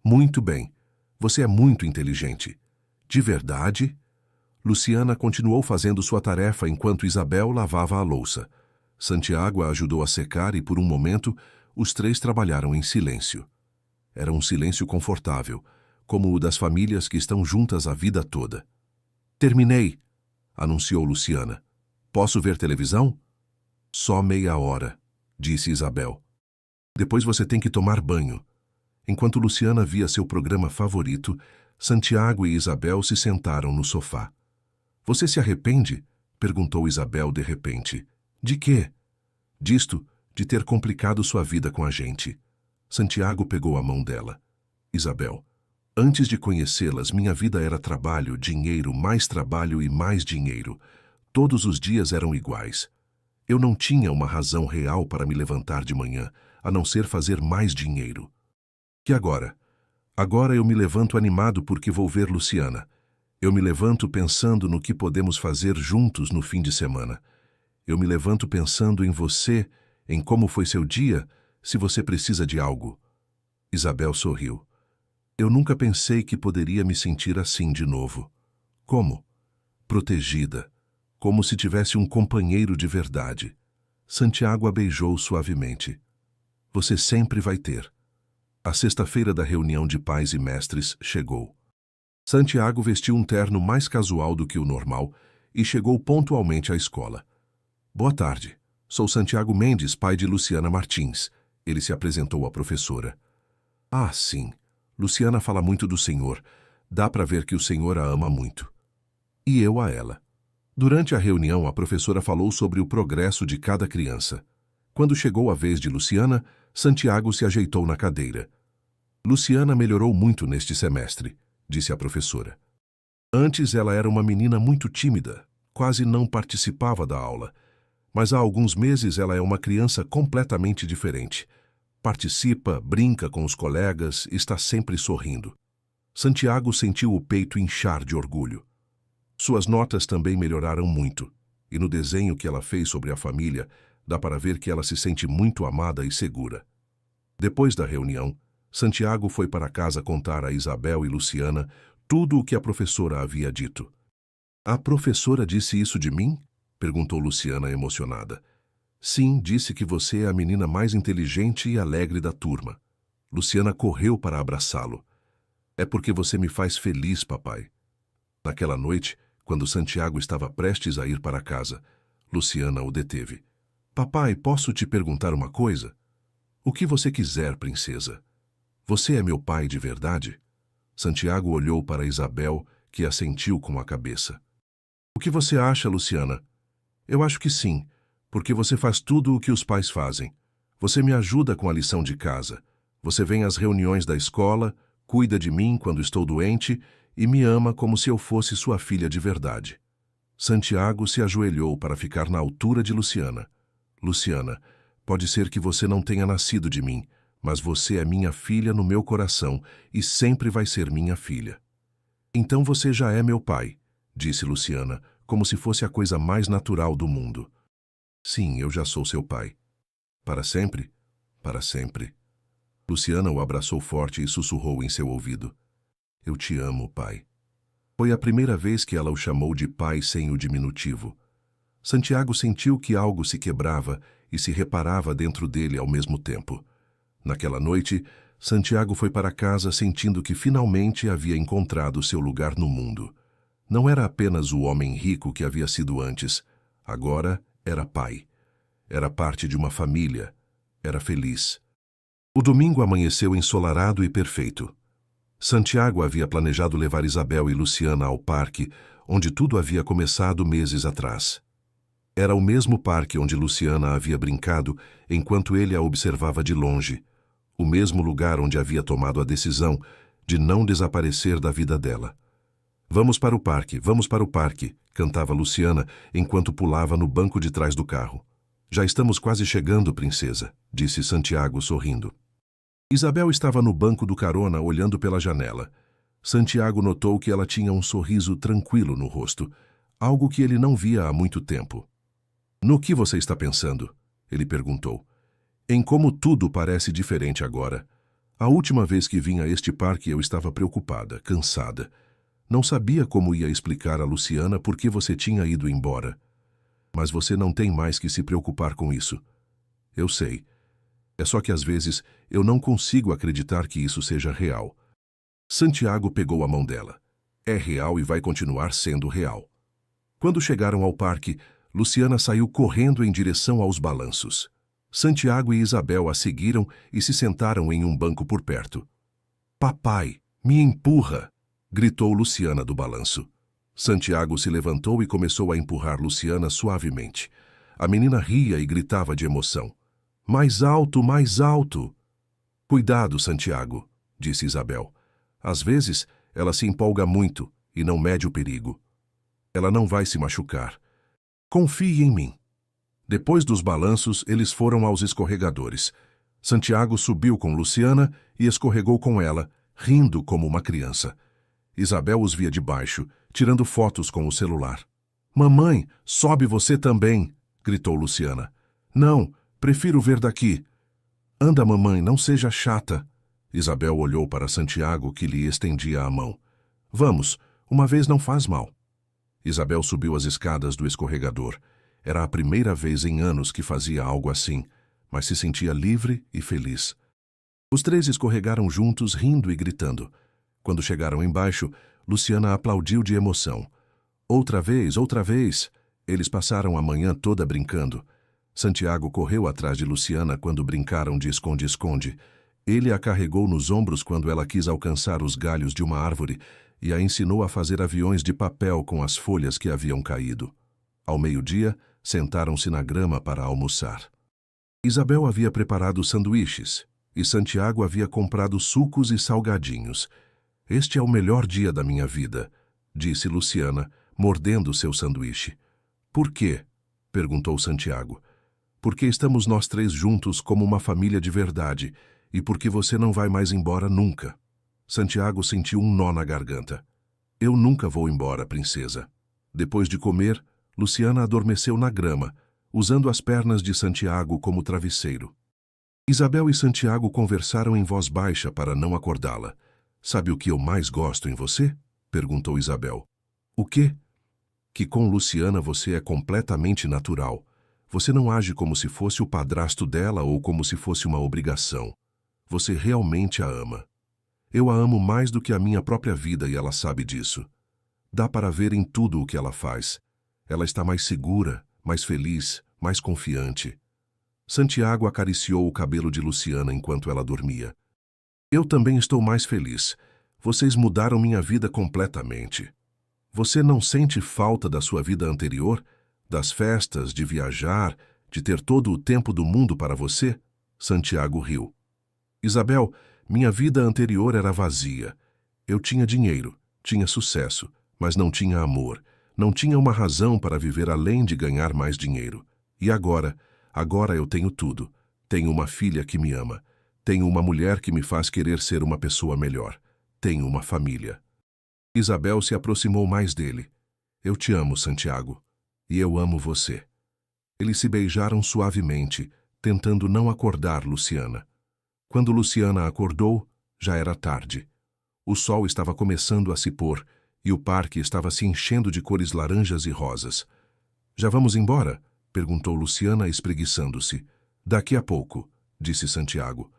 Muito bem. Você é muito inteligente. De verdade? Luciana continuou fazendo sua tarefa enquanto Isabel lavava a louça. Santiago a ajudou a secar e, por um momento, os três trabalharam em silêncio. Era um silêncio confortável, como o das famílias que estão juntas a vida toda. Terminei, anunciou Luciana. Posso ver televisão? Só meia hora, disse Isabel. Depois você tem que tomar banho. Enquanto Luciana via seu programa favorito, Santiago e Isabel se sentaram no sofá. Você se arrepende? Perguntou Isabel de repente. De quê? Disto, de ter complicado sua vida com a gente. Santiago pegou a mão dela. Isabel, antes de conhecê-las, minha vida era trabalho, dinheiro, mais trabalho e mais dinheiro. Todos os dias eram iguais. Eu não tinha uma razão real para me levantar de manhã, a não ser fazer mais dinheiro. E agora? Agora eu me levanto animado porque vou ver Luciana. Eu me levanto pensando no que podemos fazer juntos no fim de semana. Eu me levanto pensando em você, em como foi seu dia, se você precisa de algo. Isabel sorriu. Eu nunca pensei que poderia me sentir assim de novo. Como? Protegida. Como se tivesse um companheiro de verdade. Santiago a beijou suavemente. Você sempre vai ter. A sexta-feira da reunião de pais e mestres chegou. Santiago vestiu um terno mais casual do que o normal e chegou pontualmente à escola. Boa tarde. Sou Santiago Mendes, pai de Luciana Martins. Ele se apresentou à professora. Ah, sim. Luciana fala muito do senhor. Dá para ver que o senhor a ama muito. E eu a ela. Durante a reunião, a professora falou sobre o progresso de cada criança. Quando chegou a vez de Luciana, Santiago se ajeitou na cadeira. Luciana melhorou muito neste semestre, disse a professora. Antes ela era uma menina muito tímida, quase não participava da aula. Mas há alguns meses ela é uma criança completamente diferente. Participa, brinca com os colegas, está sempre sorrindo. Santiago sentiu o peito inchar de orgulho. Suas notas também melhoraram muito, e no desenho que ela fez sobre a família, dá para ver que ela se sente muito amada e segura. Depois da reunião, Santiago foi para casa contar a Isabel e Luciana tudo o que a professora havia dito. A professora disse isso de mim? Perguntou Luciana emocionada. Sim, disse que você é a menina mais inteligente e alegre da turma. Luciana correu para abraçá-lo. É porque você me faz feliz, papai. Naquela noite, Quando Santiago estava prestes a ir para casa, Luciana o deteve. Papai, posso te perguntar uma coisa? O que você quiser, princesa. Você é meu pai de verdade? Santiago olhou para Isabel, que assentiu com a cabeça. O que você acha, Luciana? Eu acho que sim, porque você faz tudo o que os pais fazem. Você me ajuda com a lição de casa. Você vem às reuniões da escola, cuida de mim quando estou doente e me ama como se eu fosse sua filha de verdade. Santiago se ajoelhou para ficar na altura de Luciana. Luciana, pode ser que você não tenha nascido de mim, mas você é minha filha no meu coração e sempre vai ser minha filha. Então você já é meu pai, disse Luciana, como se fosse a coisa mais natural do mundo. Sim, eu já sou seu pai. Para sempre? Para sempre. Luciana o abraçou forte e sussurrou em seu ouvido. Eu te amo, pai. Foi a primeira vez que ela o chamou de pai sem o diminutivo. Santiago sentiu que algo se quebrava e se reparava dentro dele ao mesmo tempo. Naquela noite, Santiago foi para casa sentindo que finalmente havia encontrado seu lugar no mundo. Não era apenas o homem rico que havia sido antes. Agora era pai. Era parte de uma família. Era feliz. O domingo amanheceu ensolarado e perfeito. Santiago havia planejado levar Isabel e Luciana ao parque, onde tudo havia começado meses atrás. Era o mesmo parque onde Luciana havia brincado enquanto ele a observava de longe, o mesmo lugar onde havia tomado a decisão de não desaparecer da vida dela. Vamos para o parque, cantava Luciana enquanto pulava no banco de trás do carro. Já estamos quase chegando, princesa, disse Santiago sorrindo. Isabel estava no banco do carona olhando pela janela. Santiago notou que ela tinha um sorriso tranquilo no rosto, algo que ele não via há muito tempo. No que você está pensando? Ele perguntou. Em como tudo parece diferente agora. A última vez que vim a este parque eu estava preocupada, cansada. Não sabia como ia explicar a Luciana por que você tinha ido embora. Mas você não tem mais que se preocupar com isso. Eu sei. É só que às vezes eu não consigo acreditar que isso seja real. Santiago pegou a mão dela. É real e vai continuar sendo real. Quando chegaram ao parque, Luciana saiu correndo em direção aos balanços. Santiago e Isabel a seguiram e se sentaram em um banco por perto. Papai, me empurra! Gritou Luciana do balanço. Santiago se levantou e começou a empurrar Luciana suavemente. A menina ria e gritava de emoção. Mais alto, mais alto! Cuidado, Santiago, disse Isabel. Às vezes, ela se empolga muito e não mede o perigo. Ela não vai se machucar. Confie em mim. Depois dos balanços, eles foram aos escorregadores. Santiago subiu com Luciana e escorregou com ela, rindo como uma criança. Isabel os via de baixo, tirando fotos com o celular. Mamãe, sobe você também, gritou Luciana. Não, prefiro ver daqui. Anda, mamãe, não seja chata. Isabel olhou para Santiago, que lhe estendia a mão. Vamos, uma vez não faz mal. Isabel subiu as escadas do escorregador. Era a primeira vez em anos que fazia algo assim, mas se sentia livre e feliz. Os três escorregaram juntos, rindo e gritando. Quando chegaram embaixo, Luciana aplaudiu de emoção. Outra vez, outra vez! Eles passaram a manhã toda brincando. Santiago correu atrás de Luciana quando brincaram de esconde-esconde. Ele a carregou nos ombros quando ela quis alcançar os galhos de uma árvore e a ensinou a fazer aviões de papel com as folhas que haviam caído. Ao meio-dia, sentaram-se na grama para almoçar. Isabel havia preparado sanduíches e Santiago havia comprado sucos e salgadinhos. Este é o melhor dia da minha vida, disse Luciana, mordendo seu sanduíche. Por quê? Perguntou Santiago. Porque estamos nós três juntos como uma família de verdade e porque você não vai mais embora nunca. Santiago sentiu um nó na garganta. Eu nunca vou embora, princesa. Depois de comer, Luciana adormeceu na grama, usando as pernas de Santiago como travesseiro. Isabel e Santiago conversaram em voz baixa para não acordá-la. Sabe o que eu mais gosto em você? Perguntou Isabel. O quê? Que com Luciana você é completamente natural. Você não age como se fosse o padrasto dela ou como se fosse uma obrigação. Você realmente a ama. Eu a amo mais do que a minha própria vida e ela sabe disso. Dá para ver em tudo o que ela faz. Ela está mais segura, mais feliz, mais confiante. Santiago acariciou o cabelo de Luciana enquanto ela dormia. Eu também estou mais feliz. Vocês mudaram minha vida completamente. Você não sente falta da sua vida anterior? Das festas, de viajar, de ter todo o tempo do mundo para você? Santiago riu. Isabel, minha vida anterior era vazia. Eu tinha dinheiro, tinha sucesso, mas não tinha amor. Não tinha uma razão para viver além de ganhar mais dinheiro. E agora eu tenho tudo. Tenho uma filha que me ama. Tenho uma mulher que me faz querer ser uma pessoa melhor. Tenho uma família. Isabel se aproximou mais dele. Eu te amo, Santiago. E eu amo você. Eles se beijaram suavemente, tentando não acordar Luciana. Quando Luciana acordou, já era tarde. O sol estava começando a se pôr e o parque estava se enchendo de cores laranjas e rosas. Já vamos embora? Perguntou Luciana, espreguiçando-se. Daqui a pouco, disse Santiago.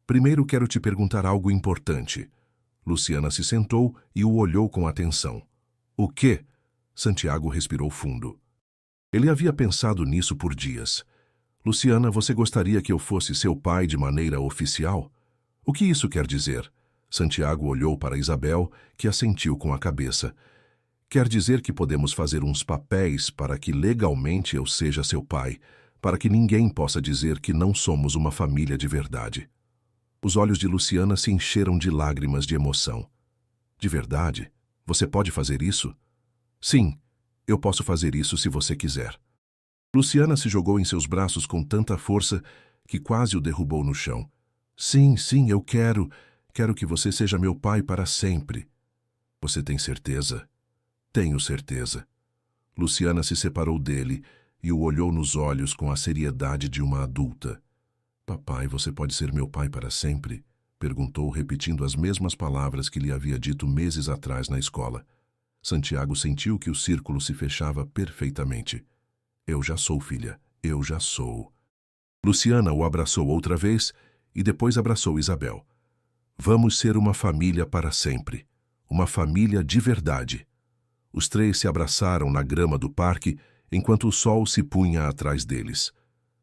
Primeiro quero te perguntar algo importante. Luciana se sentou e o olhou com atenção. O quê? Santiago respirou fundo. Ele havia pensado nisso por dias. Luciana, você gostaria que eu fosse seu pai de maneira oficial? O que isso quer dizer? Santiago olhou para Isabel, que assentiu com a cabeça. Quer dizer que podemos fazer uns papéis para que legalmente eu seja seu pai, para que ninguém possa dizer que não somos uma família de verdade. Os olhos de Luciana se encheram de lágrimas de emoção. De verdade? Você pode fazer isso? Sim, eu posso fazer isso se você quiser. Luciana se jogou em seus braços com tanta força que quase o derrubou no chão. Sim, eu quero. Quero que você seja meu pai para sempre. Você tem certeza? Tenho certeza. Luciana se separou dele e o olhou nos olhos com a seriedade de uma adulta. Papai, você pode ser meu pai para sempre? Perguntou, repetindo as mesmas palavras que lhe havia dito meses atrás na escola. Santiago sentiu que o círculo se fechava perfeitamente. Eu já sou, filha, eu já sou. Luciana o abraçou outra vez e depois abraçou Isabel. Vamos ser uma família para sempre. Uma família de verdade. Os três se abraçaram na grama do parque enquanto o sol se punha atrás deles.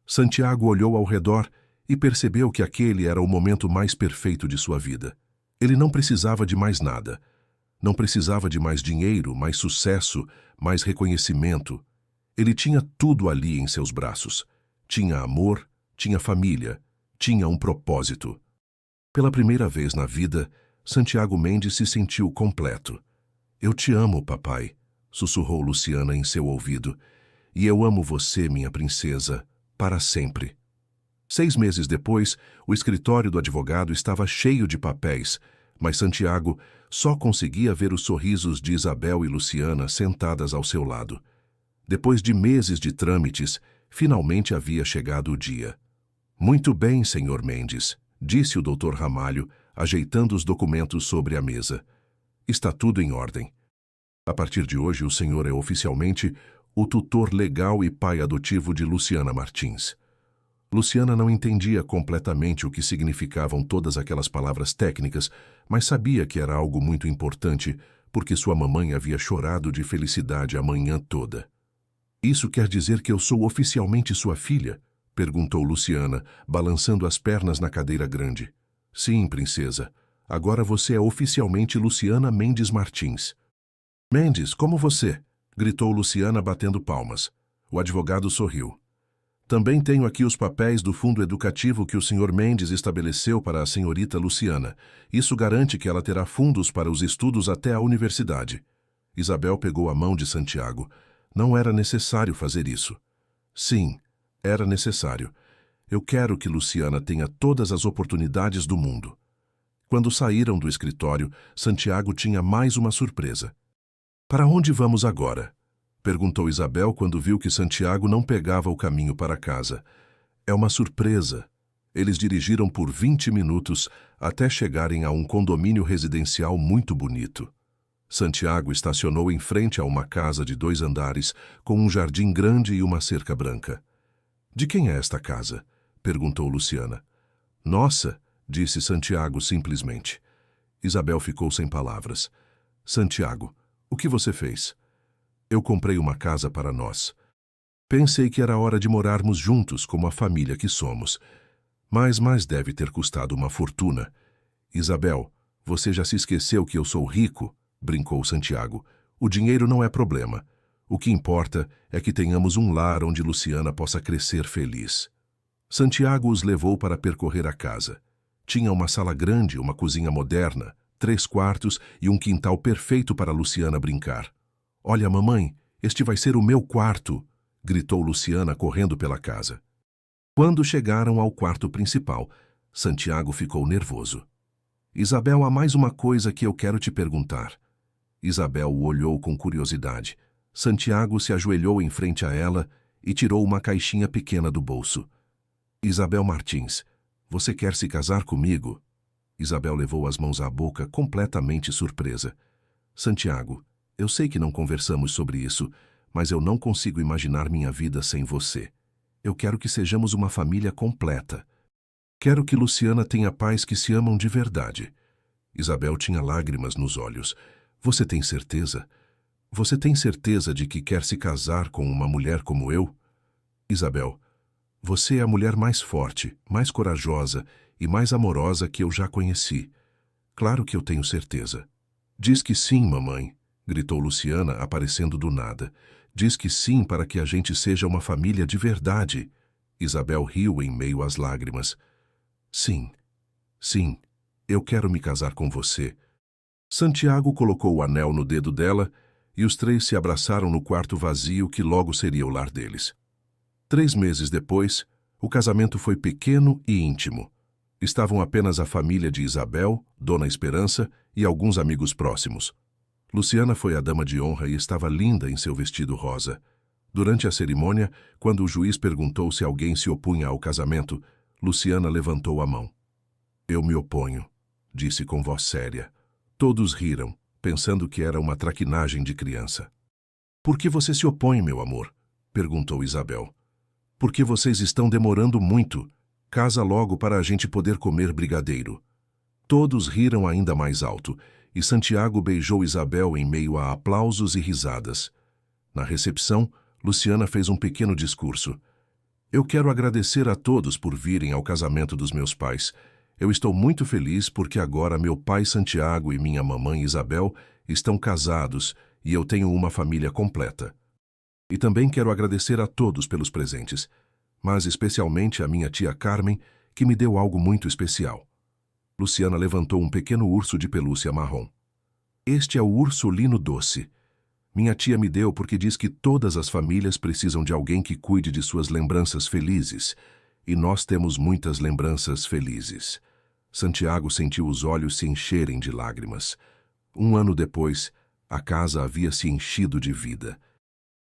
Santiago olhou ao redor e percebeu que aquele era o momento mais perfeito de sua vida. Ele não precisava de mais nada. Não precisava de mais dinheiro, mais sucesso, mais reconhecimento. Ele tinha tudo ali em seus braços. Tinha amor, tinha família, tinha um propósito. Pela primeira vez na vida, Santiago Mendes se sentiu completo. Eu te amo, papai, sussurrou Luciana em seu ouvido. E eu amo você, minha princesa, para sempre. 6 meses depois, o escritório do advogado estava cheio de papéis, mas Santiago só conseguia ver os sorrisos de Isabel e Luciana sentadas ao seu lado. Depois de meses de trâmites, finalmente havia chegado o dia. Muito bem, senhor Mendes, disse o Dr. Ramalho, ajeitando os documentos sobre a mesa. Está tudo em ordem. A partir de hoje, o senhor é oficialmente o tutor legal e pai adotivo de Luciana Martins. Luciana não entendia completamente o que significavam todas aquelas palavras técnicas, mas sabia que era algo muito importante, porque sua mamãe havia chorado de felicidade a manhã toda. Isso quer dizer que eu sou oficialmente sua filha? Perguntou Luciana, balançando as pernas na cadeira grande. Sim, princesa. Agora você é oficialmente Luciana Mendes Martins. Mendes, como você? Gritou Luciana batendo palmas. O advogado sorriu. Também tenho aqui os papéis do fundo educativo que o Sr. Mendes estabeleceu para a senhorita Luciana. Isso garante que ela terá fundos para os estudos até a universidade. Isabel pegou a mão de Santiago. Não era necessário fazer isso. Sim, era necessário. Eu quero que Luciana tenha todas as oportunidades do mundo. Quando saíram do escritório, Santiago tinha mais uma surpresa. Para onde vamos agora? Perguntou Isabel quando viu que Santiago não pegava o caminho para casa. É uma surpresa. Eles dirigiram por 20 minutos até chegarem a um condomínio residencial muito bonito. Santiago estacionou em frente a uma casa de 2 andares, com um jardim grande e uma cerca branca. De quem é esta casa? Perguntou Luciana. Nossa, disse Santiago simplesmente. Isabel ficou sem palavras. Santiago, O que você fez? Eu comprei uma casa para nós. Pensei que era hora de morarmos juntos como a família que somos. Mas deve ter custado uma fortuna. Isabel, você já se esqueceu que eu sou rico? Brincou Santiago. O dinheiro não é problema. O que importa é que tenhamos um lar onde Luciana possa crescer feliz. Santiago os levou para percorrer a casa. Tinha uma sala grande, uma cozinha moderna, 3 quartos e um quintal perfeito para Luciana brincar. Olha, mamãe, este vai ser o meu quarto, gritou Luciana correndo pela casa. Quando chegaram ao quarto principal, Santiago ficou nervoso. Isabel, há mais uma coisa que eu quero te perguntar. Isabel o olhou com curiosidade. Santiago se ajoelhou em frente a ela e tirou uma caixinha pequena do bolso. Isabel Martins, você quer se casar comigo? Isabel levou as mãos à boca, completamente surpresa. Santiago, eu sei que não conversamos sobre isso, mas eu não consigo imaginar minha vida sem você. Eu quero que sejamos uma família completa. Quero que Luciana tenha pais que se amam de verdade. Isabel tinha lágrimas nos olhos. Você tem certeza? Você tem certeza de que quer se casar com uma mulher como eu? Isabel, você é a mulher mais forte, mais corajosa e mais amorosa que eu já conheci. Claro que eu tenho certeza. Diz que sim, mamãe, gritou Luciana, aparecendo do nada. Diz que sim para que a gente seja uma família de verdade. Isabel riu em meio às lágrimas. Sim, eu quero me casar com você. Santiago colocou o anel no dedo dela e os 3 se abraçaram no quarto vazio que logo seria o lar deles. 3 meses depois, o casamento foi pequeno e íntimo. Estavam apenas a família de Isabel, Dona Esperança e alguns amigos próximos. Luciana foi a dama de honra e estava linda em seu vestido rosa. Durante a cerimônia, quando o juiz perguntou se alguém se opunha ao casamento, Luciana levantou a mão. Eu me oponho, disse com voz séria. Todos riram, pensando que era uma traquinagem de criança. Por que você se opõe, meu amor? Perguntou Isabel. Porque vocês estão demorando muito. Casa logo para a gente poder comer brigadeiro. Todos riram ainda mais alto, e Santiago beijou Isabel em meio a aplausos e risadas. Na recepção, Luciana fez um pequeno discurso. Eu quero agradecer a todos por virem ao casamento dos meus pais. Eu estou muito feliz porque agora meu pai Santiago e minha mamãe Isabel estão casados e eu tenho uma família completa. E também quero agradecer a todos pelos presentes, mas especialmente a minha tia Carmen, que me deu algo muito especial. Luciana levantou um pequeno urso de pelúcia marrom. Este é o urso Lino Doce. Minha tia me deu porque diz que todas as famílias precisam de alguém que cuide de suas lembranças felizes, e nós temos muitas lembranças felizes. Santiago sentiu os olhos se encherem de lágrimas. 1 ano depois, a casa havia se enchido de vida.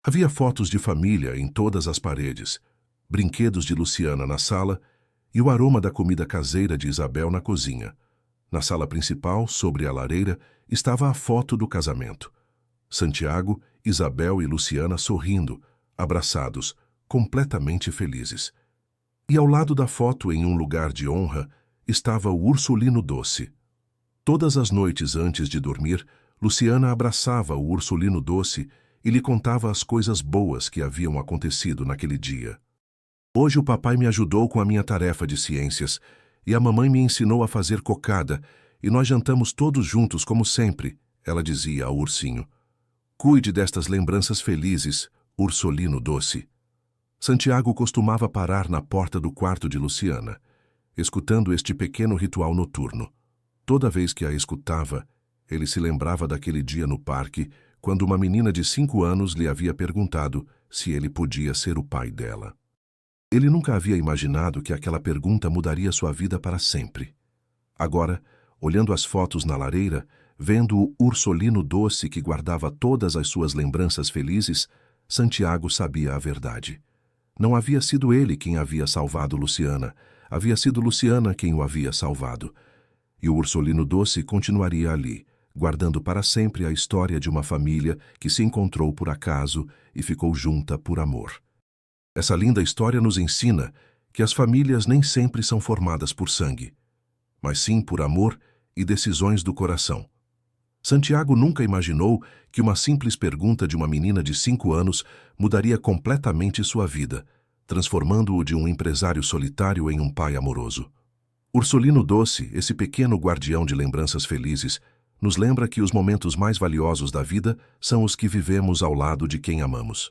Havia fotos de família em todas as paredes, brinquedos de Luciana na sala e o aroma da comida caseira de Isabel na cozinha. Na sala principal, sobre a lareira, estava a foto do casamento. Santiago, Isabel e Luciana sorrindo, abraçados, completamente felizes. E ao lado da foto, em um lugar de honra, estava o urso Lino Doce. Todas as noites antes de dormir, Luciana abraçava o urso Lino Doce e lhe contava as coisas boas que haviam acontecido naquele dia. Hoje o papai me ajudou com a minha tarefa de ciências e a mamãe me ensinou a fazer cocada e nós jantamos todos juntos como sempre, ela dizia ao ursinho. Cuide destas lembranças felizes, ursolino doce. Santiago costumava parar na porta do quarto de Luciana, escutando este pequeno ritual noturno. Toda vez que a escutava, ele se lembrava daquele dia no parque, quando uma menina de 5 anos lhe havia perguntado se ele podia ser o pai dela. Ele nunca havia imaginado que aquela pergunta mudaria sua vida para sempre. Agora, olhando as fotos na lareira, vendo o ursolino doce que guardava todas as suas lembranças felizes, Santiago sabia a verdade. Não havia sido ele quem havia salvado Luciana, havia sido Luciana quem o havia salvado. E o ursolino doce continuaria ali, guardando para sempre a história de uma família que se encontrou por acaso e ficou junta por amor. Essa linda história nos ensina que as famílias nem sempre são formadas por sangue, mas sim por amor e decisões do coração. Santiago nunca imaginou que uma simples pergunta de uma menina de 5 anos mudaria completamente sua vida, transformando-o de um empresário solitário em um pai amoroso. Ursulino Doce, esse pequeno guardião de lembranças felizes, nos lembra que os momentos mais valiosos da vida são os que vivemos ao lado de quem amamos.